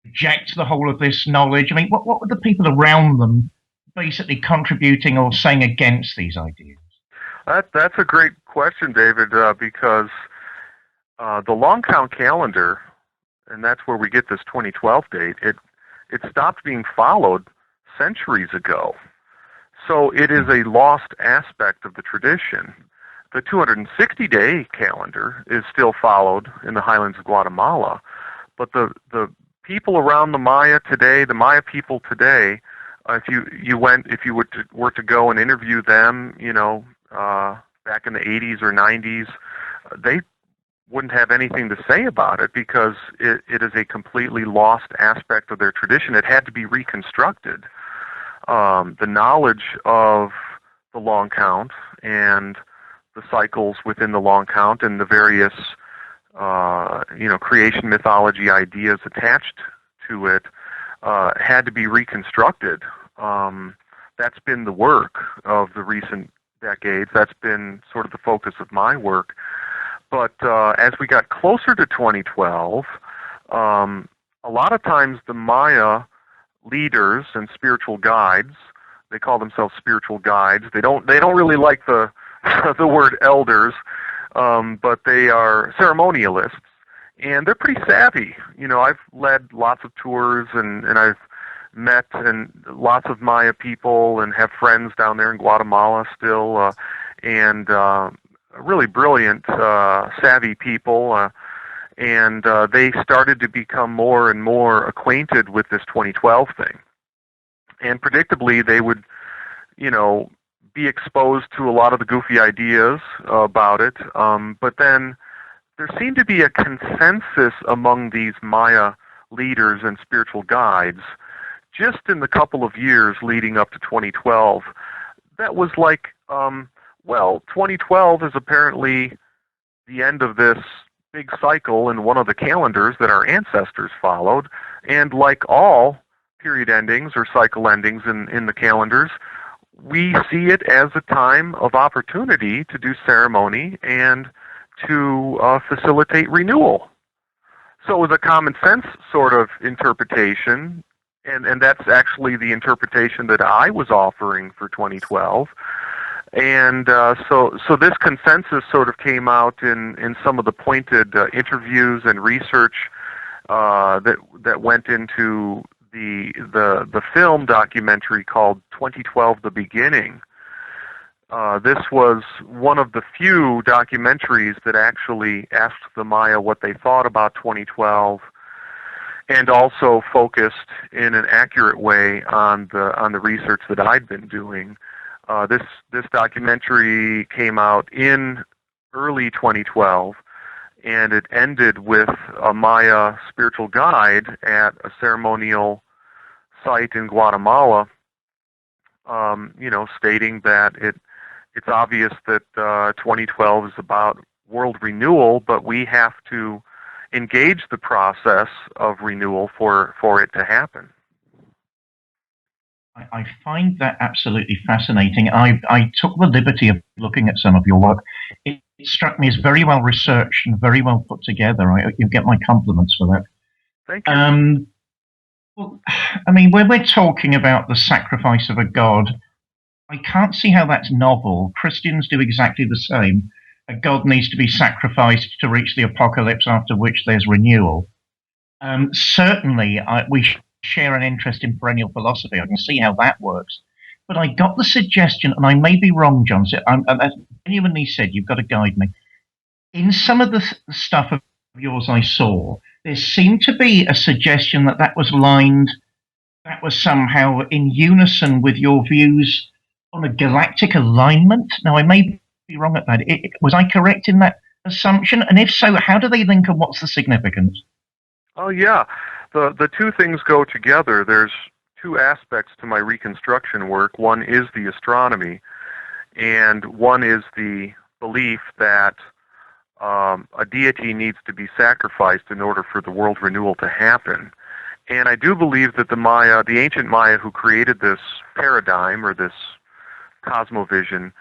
reject the whole of this knowledge? I mean, what were the people around them basically contributing or saying against these ideas? That's a great question, David, because the long count calendar, and that's where we get this 2012 date, it stopped being followed centuries ago. So it is a lost aspect of the tradition. The 260-day calendar is still followed in the highlands of Guatemala, but the people around the Maya today, the Maya people today, if you were to go and interview them, back in the 80s or 90s, they wouldn't have anything to say about it because it is a completely lost aspect of their tradition. It had to be reconstructed. The knowledge of the long count and the cycles within the long count and the various creation mythology ideas attached to it had to be reconstructed. That's been the work of the recent decades. That's been sort of the focus of my work. But as we got closer to 2012, a lot of times the Maya leaders and spiritual guides, they call themselves spiritual guides. They don't really like the the word elders, but they are ceremonialists, and they're pretty savvy. I've led lots of tours, and I've met lots of Maya people and have friends down there in Guatemala still, and really brilliant, savvy people, and they started to become more and more acquainted with this 2012 thing. And predictably, they would, be exposed to a lot of the goofy ideas about it, but then there seemed to be a consensus among these Maya leaders and spiritual guides just in the couple of years leading up to 2012 that was like, 2012 is apparently the end of this big cycle in one of the calendars that our ancestors followed, and like all period endings or cycle endings in the calendars, we see it as a time of opportunity to do ceremony and to facilitate renewal. So it was a common sense sort of interpretation, and that's actually the interpretation that I was offering for 2012. And so this consensus sort of came out in some of the pointed interviews and research that went into the film documentary called 2012: The Beginning. This was one of the few documentaries that actually asked the Maya what they thought about 2012, and also focused in an accurate way on the research that I'd been doing. This documentary came out in early 2012, and it ended with a Maya spiritual guide at a ceremonial site in Guatemala, stating that it's obvious that 2012 is about world renewal, but we have to engage the process of renewal for it to happen. I find that absolutely fascinating. I took the liberty of looking at some of your work. It struck me as very well researched and very well put together. You get my compliments for that. Thank you. Well, I mean, when we're talking about the sacrifice of a god, I can't see how that's novel. Christians do exactly the same. A god needs to be sacrificed to reach the apocalypse, after which there's renewal. Certainly, we share an interest in perennial philosophy. I can see how that works. But I got the suggestion, and I may be wrong, John, so I genuinely said, you've got to guide me. In some of the stuff of yours I saw, there seemed to be a suggestion that was somehow in unison with your views on a galactic alignment. Now, I may be wrong at that. Was I correct in that assumption? And if so, how do they link and what's the significance? Oh, yeah. The two things go together. There's two aspects to my reconstruction work. One is the astronomy, and one is the belief that a deity needs to be sacrificed in order for the world renewal to happen. And I do believe that the ancient Maya who created this paradigm or this cosmovision,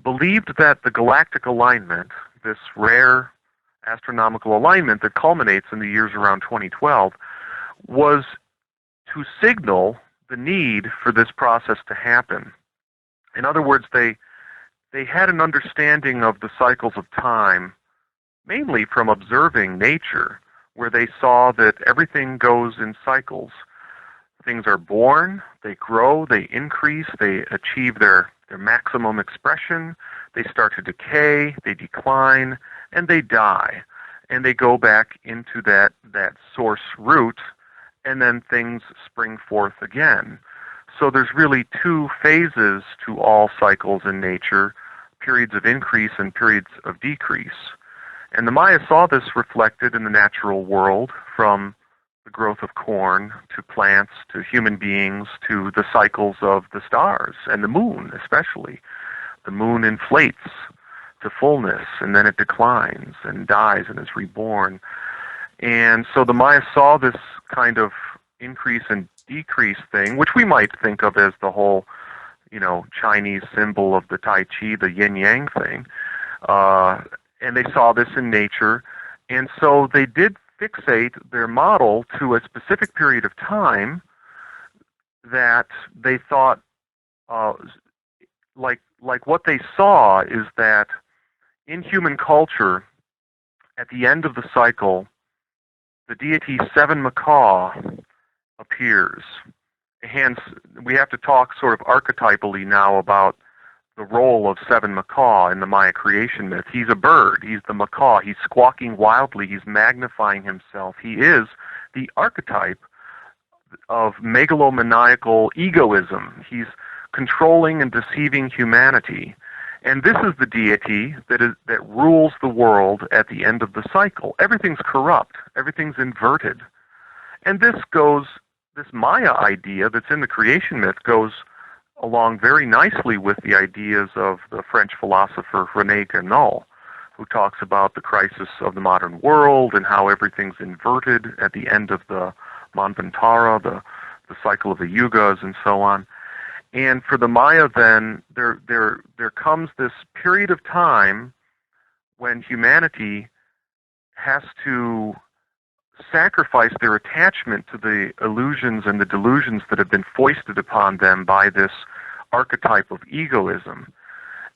believed that the galactic alignment, this rare astronomical alignment that culminates in the years around 2012, was to signal the need for this process to happen. In other words, they had an understanding of the cycles of time, mainly from observing nature, where they saw that everything goes in cycles. Things are born, they grow, they increase, they achieve their maximum expression, they start to decay, they decline, and they die. And they go back into that source root, and then things spring forth again. so there's really two phases to all cycles in nature, periods of increase and periods of decrease. And the Maya saw this reflected in the natural world, from the growth of corn to plants to human beings to the cycles of the stars and the moon especially. The moon inflates to fullness, and then it declines and dies and is reborn. And so the Maya saw this kind of increase and decrease thing, which we might think of as the whole, Chinese symbol of the Tai Chi, the yin-yang thing. And they saw this in nature. And so they did fixate their model to a specific period of time that they thought, like what they saw is that in human culture, at the end of the cycle, the deity Seven Macaw appears. Hence, we have to talk sort of archetypally now about the role of Seven Macaw in the Maya creation myth. He's a bird. He's the macaw. He's squawking wildly. He's magnifying himself. He is the archetype of megalomaniacal egoism. He's controlling and deceiving humanity. And this is the deity that rules the world at the end of the cycle. Everything's corrupt. Everything's inverted. And this Maya idea that's in the creation myth goes along very nicely with the ideas of the French philosopher René Guénon, who talks about the crisis of the modern world and how everything's inverted at the end of the Manvantara, the cycle of the yugas, and so on. And for the Maya, then, there comes this period of time when humanity has to sacrifice their attachment to the illusions and the delusions that have been foisted upon them by this archetype of egoism.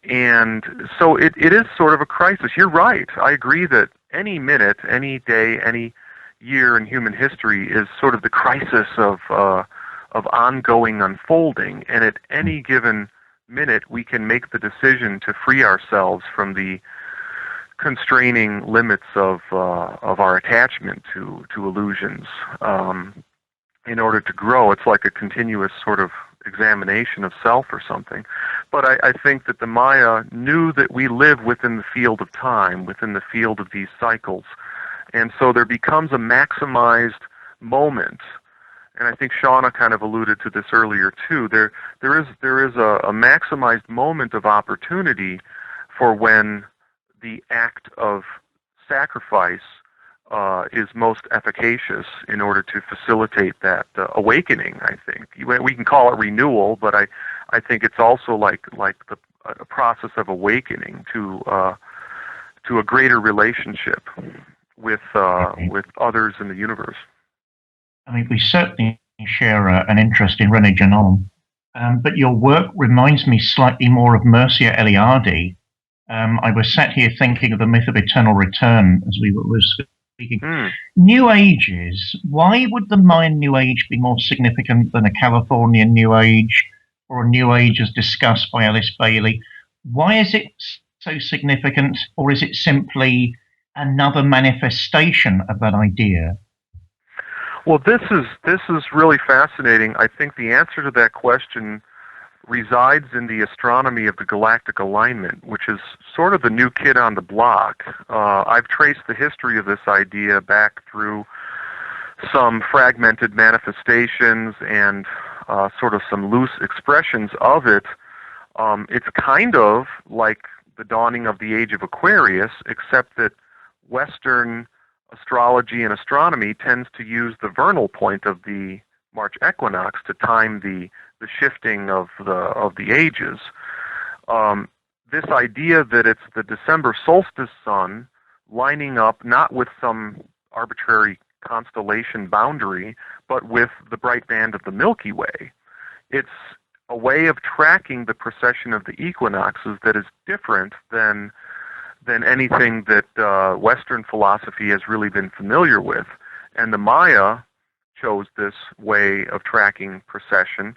And so it is sort of a crisis. You're right. I agree that any minute, any day, any year in human history is sort of the crisis of ongoing unfolding. And at any given minute, we can make the decision to free ourselves from the constraining limits of our attachment to illusions in order to grow. It's like a continuous sort of examination of self or something. But I think that the Maya knew that we live within the field of time, within the field of these cycles. And so there becomes a maximized moment. And I think Shauna kind of alluded to this earlier too. There is a maximized moment of opportunity for when the act of sacrifice is most efficacious in order to facilitate that awakening, I think. We can call it renewal, but I think it's also like a process of awakening to a greater relationship with others in the universe. I mean, we certainly share an interest in René Guénon, but your work reminds me slightly more of Mircea Eliade. I was sat here thinking of the myth of eternal return as we were speaking. New Ages, why would the Mayan New Age be more significant than a Californian New Age or a New Age as discussed by Alice Bailey? Why is it so significant, or is it simply another manifestation of that idea? Well, this is really fascinating. I think the answer to that question resides in the astronomy of the galactic alignment, which is sort of the new kid on the block. I've traced the history of this idea back through some fragmented manifestations and sort of some loose expressions of it. It's kind of like the dawning of the age of Aquarius, except that Western astrology and astronomy tends to use the vernal point of the March equinox to time the shifting of the ages. This idea that it's the December solstice sun lining up not with some arbitrary constellation boundary, but with the bright band of the Milky Way. It's a way of tracking the precession of the equinoxes that is different than anything that Western philosophy has really been familiar with. And the Maya chose this way of tracking precession,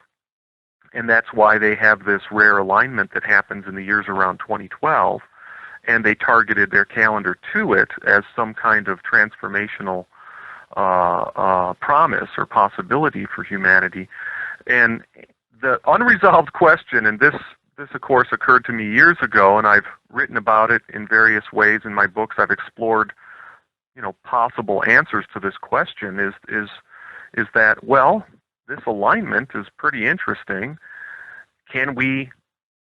and that's why they have this rare alignment that happens in the years around 2012, and they targeted their calendar to it as some kind of transformational promise or possibility for humanity. And the unresolved question, and this of course occurred to me years ago, and I've written about it in various ways in my books. I've explored, possible answers to this question. Is that, well, this alignment is pretty interesting. Can we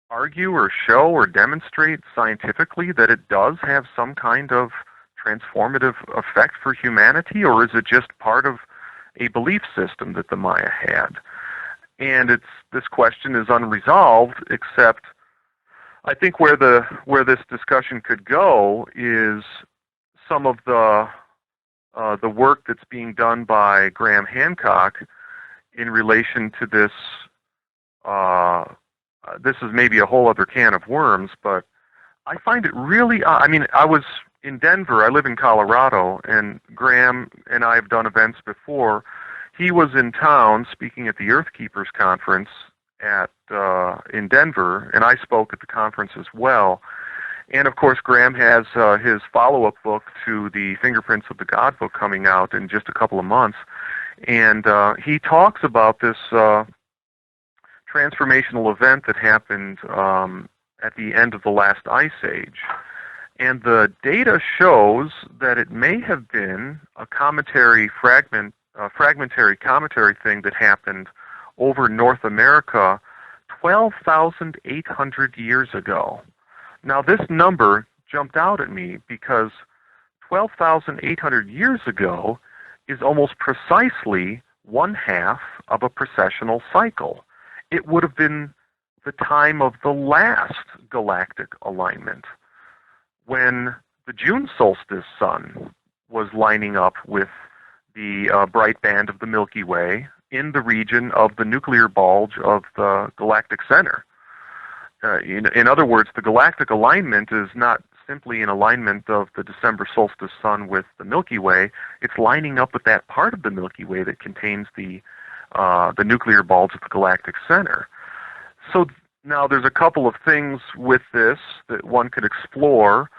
argue or show or demonstrate scientifically that it does have some kind of transformative effect for humanity, or is it just part of a belief system that the Maya had? And this question is unresolved, except I think where this discussion could go is some of the work that's being done by Graham Hancock in relation to this. This is maybe a whole other can of worms, but I find it really. I was in Denver. I live in Colorado, and Graham and I have done events before. He was in town speaking at the Earth Keepers Conference in Denver, and I spoke at the conference as well. And of course, Graham has his follow-up book to the Fingerprints of the God book coming out in just a couple of months, and he talks about this transformational event that happened at the end of the last ice age. And the data shows that it may have been a fragmentary cometary thing that happened over North America 12,800 years ago. Now, this number jumped out at me because 12,800 years ago is almost precisely 1/2 of a precessional cycle. It would have been the time of the last galactic alignment, when the June solstice sun was lining up with the bright band of the Milky Way in the region of the nuclear bulge of the galactic center. In other words, the galactic alignment is not simply an alignment of the December solstice sun with the Milky Way. It's lining up with that part of the Milky Way that contains the nuclear bulge of the galactic center. So now there's a couple of things with this that one could explore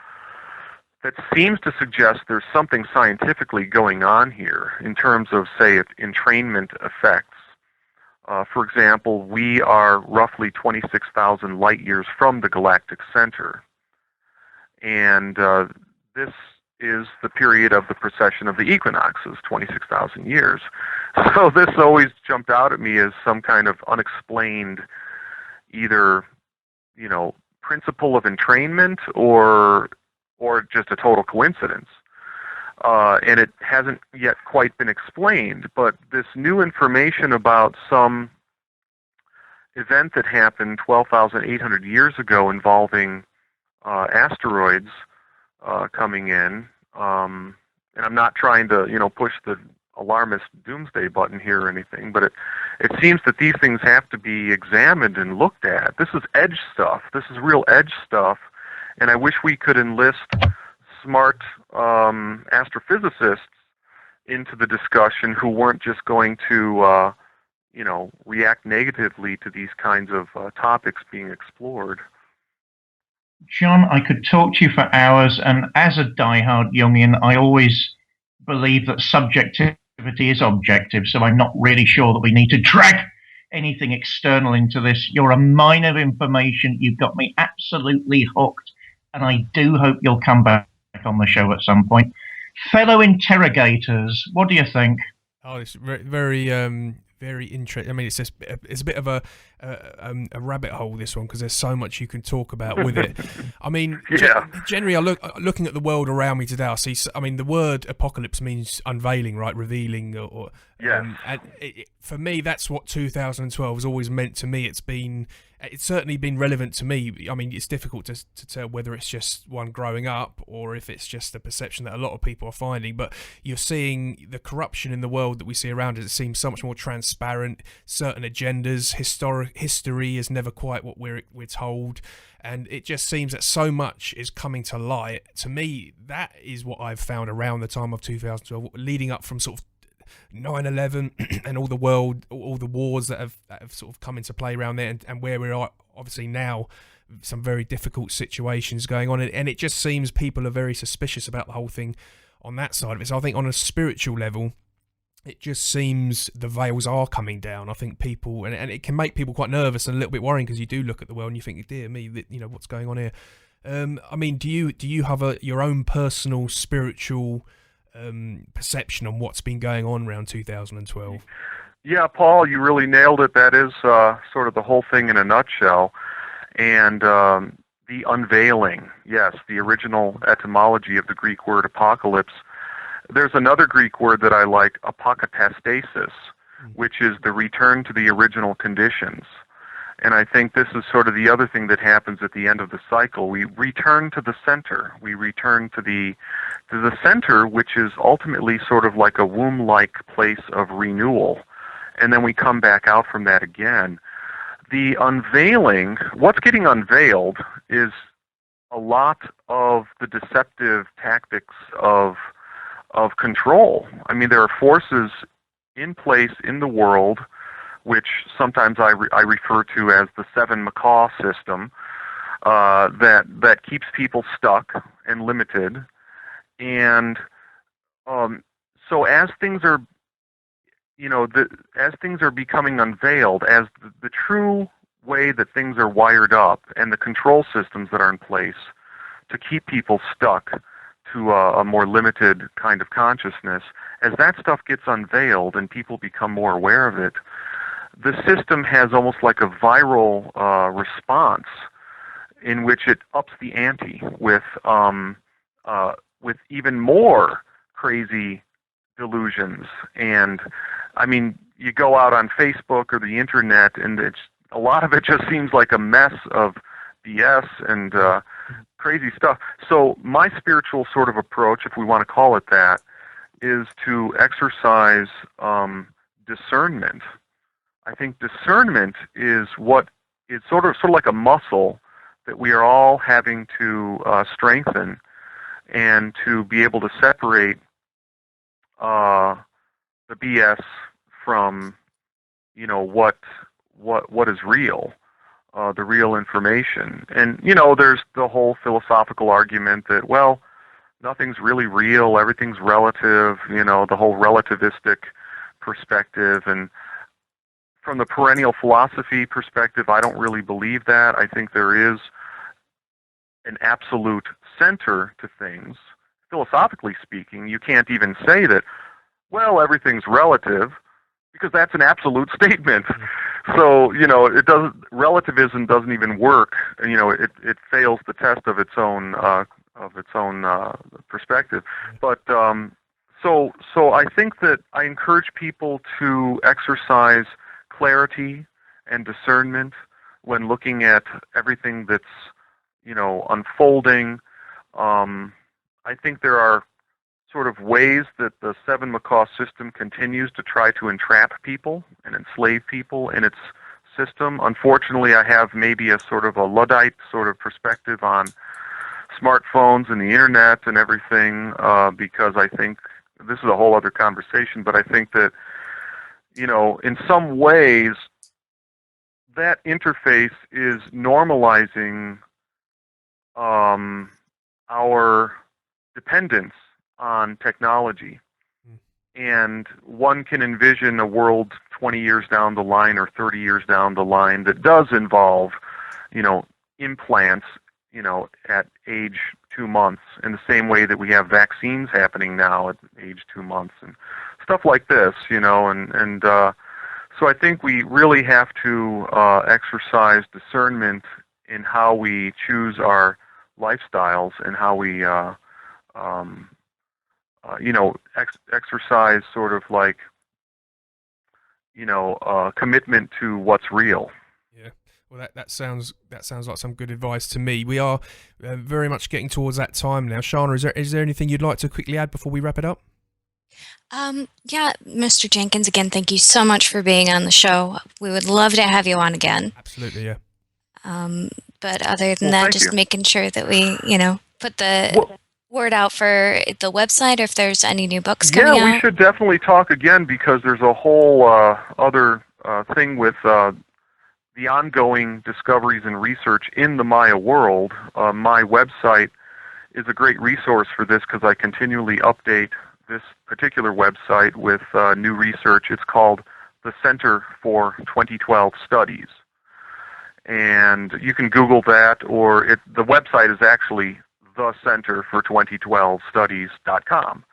that seems to suggest there's something scientifically going on here in terms of, say, entrainment effects. For example, we are roughly 26,000 light years from the galactic center. And this is the period of the precession of the equinoxes, 26,000 years. So this always jumped out at me as some kind of unexplained either, principle of entrainment or just a total coincidence. And it hasn't yet quite been explained, but this new information about some event that happened 12,800 years ago involving asteroids coming in, and I'm not trying to, push the alarmist doomsday button here or anything, but it seems that these things have to be examined and looked at. This is edge stuff. This is real edge stuff, and I wish we could enlist smart astrophysicists into the discussion who weren't just going to, react negatively to these kinds of topics being explored. John, I could talk to you for hours, and as a diehard Jungian, I always believe that subjectivity is objective, so I'm not really sure that we need to drag anything external into this. You're a mine of information. You've got me absolutely hooked, and I do hope you'll come back on the show at some point. Fellow interrogators, what do you think? Oh, it's very very interesting. I mean, it's a bit of a rabbit hole, this one, because there's so much you can talk about with it. I mean, yeah. Generally, looking at the world around me today, I see. I mean, the word apocalypse means unveiling, right? Revealing, or yeah. For me, that's what 2012 has always meant to me. It's certainly been relevant to me. I mean, it's difficult to tell whether it's just one growing up or if it's just a perception that a lot of people are finding. But you're seeing the corruption in the world that we see around us. It seems so much more transparent. Certain agendas, history is never quite what we're told. And it just seems that so much is coming to light. To me, that is what I've found around the time of 2012, leading up from sort of 9/11 and all the wars that have sort of come into play around there, and where we are obviously now, some very difficult situations going on, and it just seems people are very suspicious about the whole thing on that side of it. So I think on a spiritual level, it just seems the veils are coming down. I think people, and it can make people quite nervous and a little bit worrying, because you do look at the world and you think, dear me, what's going on here? I mean, do you have your own personal spiritual perception on what's been going on around 2012? Yeah, Paul, you really nailed it. That is sort of the whole thing in a nutshell. And the unveiling, yes, the original etymology of the Greek word apocalypse. There's another Greek word that I like, apokatastasis, which is the return to the original conditions. And I think this is sort of the other thing that happens at the end of the cycle. We return to the center. We return to the center, which is ultimately sort of like a womb-like place of renewal. And then we come back out from that again. The unveiling, what's getting unveiled is a lot of the deceptive tactics of control. I mean, there are forces in place in the world, which sometimes I refer to as the seven macaw system, that keeps people stuck and limited. And so as things are, as things are becoming unveiled, as the true way that things are wired up and the control systems that are in place to keep people stuck to a more limited kind of consciousness, as that stuff gets unveiled and people become more aware of it, the system has almost like a viral response in which it ups the ante with even more crazy delusions. And I mean, you go out on Facebook or the internet, and a lot of it just seems like a mess of BS and crazy stuff. So my spiritual sort of approach, if we want to call it that, is to exercise discernment. I think discernment is what is sort of like a muscle that we are all having to strengthen, and to be able to separate the BS from what is real, the real information. And there's the whole philosophical argument that, well, nothing's really real, everything's relative, the whole relativistic perspective. And from the perennial philosophy perspective, I don't really believe that. I think there is an absolute center to things. Philosophically speaking, you can't even say that, well, everything's relative, because that's an absolute statement. So, relativism doesn't even work. It fails the test of its own perspective. But so I think that I encourage people to exercise clarity and discernment when looking at everything that's unfolding. I think there are sort of ways that the seven macaw system continues to try to entrap people and enslave people in its system. Unfortunately, I have maybe a sort of a Luddite sort of perspective on smartphones and the internet and everything, because I think this is a whole other conversation, but I think that, in some ways, that interface is normalizing our dependence on technology. And one can envision a world 20 years down the line or 30 years down the line that does involve, implants, at age 2 months, in the same way that we have vaccines happening now at age 2 months and stuff like this, and so I think we really have to exercise discernment in how we choose our lifestyles and how we exercise sort of like, commitment to what's real. Yeah. Well, that sounds like some good advice to me. We are very much getting towards that time now. Shana, is there anything you'd like to quickly add before we wrap it up? Yeah, Mr. Jenkins, again, thank you so much for being on the show. We would love to have you on again. Absolutely, yeah. But other than that, just making sure that we, put the word out for the website, or if there's any new books coming out. Yeah, we should definitely talk again, because there's a whole other thing with the ongoing discoveries and research in the Maya world. My website is a great resource for this, because I continually update this particular website with new research. It's called the Center for 2012 Studies. And you can Google that, or the website is actually thecenterfor2012studies.com.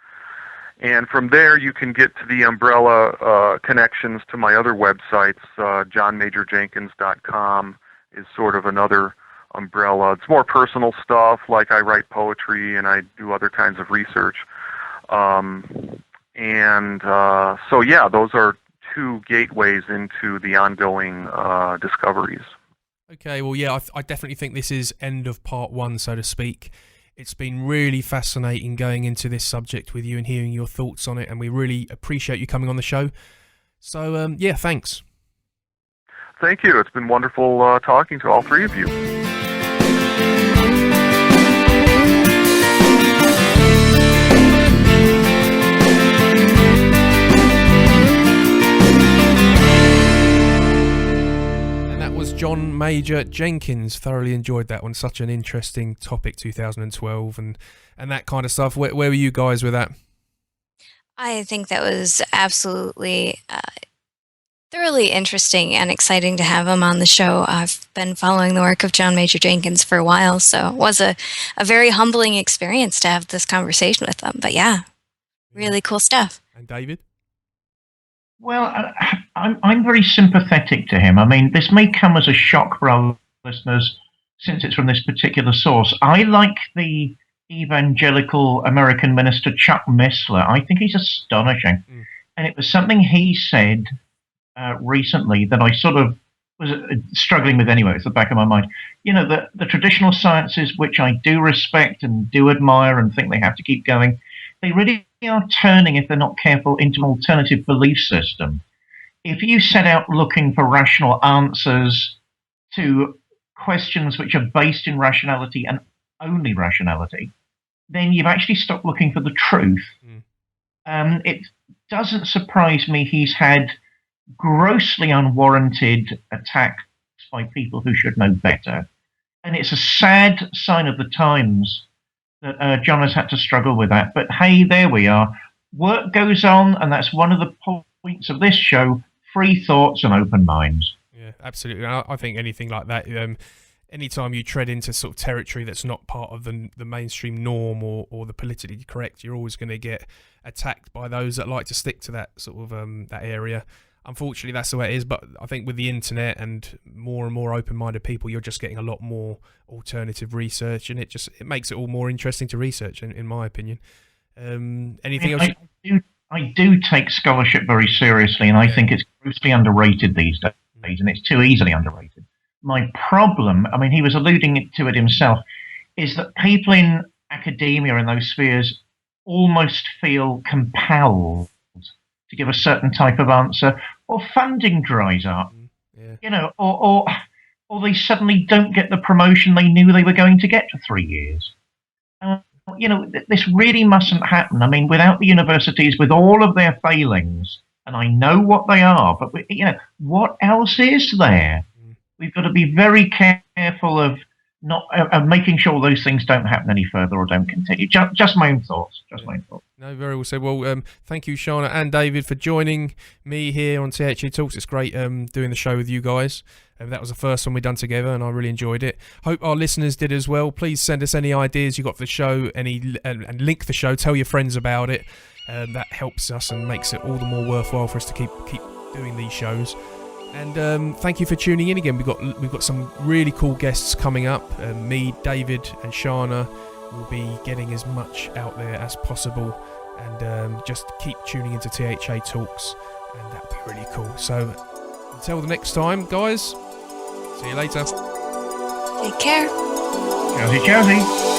And from there, you can get to the umbrella connections to my other websites. JohnMajorJenkins.com is sort of another umbrella. It's more personal stuff, like I write poetry and I do other kinds of research. So yeah, those are two gateways into the ongoing discoveries. Okay, well, yeah, I definitely think this is end of part one, so to speak. It's been really fascinating going into this subject with you and hearing your thoughts on it, and we really appreciate you coming on the show. So, yeah, thanks. Thank you. It's been wonderful talking to all three of you. John Major Jenkins. Thoroughly enjoyed that one. Such an interesting topic, 2012 and that kind of stuff. Where were you guys with that? I think that was absolutely thoroughly interesting and exciting to have him on the show. I've been following the work of John Major Jenkins for a while, so it was a very humbling experience to have this conversation with him. But yeah, really cool stuff. And David? Well, I'm very sympathetic to him. I mean, this may come as a shock for our listeners since it's from this particular source. I like the evangelical American minister Chuck Missler. I think he's astonishing. And it was something he said recently that I sort of was struggling with anyway. It's the back of my mind. You know, the traditional sciences, which I do respect and do admire and think they have to keep going, they really are turning, if they're not careful, into an alternative belief system. If you set out looking for rational answers to questions which are based in rationality and only rationality, then you've actually stopped looking for the truth. It doesn't surprise me he's had grossly unwarranted attacks by people who should know better. And it's a sad sign of the times that John has had to struggle with that. But hey, there we are. Work goes on, and that's one of the points of this show, free thoughts and open minds. Yeah, absolutely. I think anything like that, anytime you tread into sort of territory that's not part of the mainstream norm or the politically correct, you're always going to get attacked by those that like to stick to that sort of that area. Unfortunately, that's the way it is, but I think with the internet and more open-minded people, you're just getting a lot more alternative research, and it makes it all more interesting to research, in my opinion. Anything else? I do take scholarship very seriously, and I think it's grossly underrated these days, and it's too easily underrated. My problem, I mean, he was alluding to it himself, is that people in academia in those spheres almost feel compelled to give a certain type of answer, or funding dries up, you know, or they suddenly don't get the promotion they knew they were going to get for 3 years. You know, this really mustn't happen. I mean, without the universities, with all of their failings, and I know what they are, but, you know, what else is there? We've got to be very careful of making sure those things don't happen any further or don't continue. Just my own thoughts. No, very well said. Well, thank you, Shana and David, for joining me here on THE Talks. It's great doing the show with you guys. That was the first one we've done together, and I really enjoyed it. Hope our listeners did as well. Please send us any ideas you got for the show, and link the show. Tell your friends about it. That helps us and makes it all the more worthwhile for us to keep doing these shows. And thank you for tuning in again. We've got some really cool guests coming up. Me, David, and Shana will be getting as much out there as possible, and just keep tuning into THA Talks, and that'll be really cool. So until the next time, guys, see you later. Take care. Chowsy.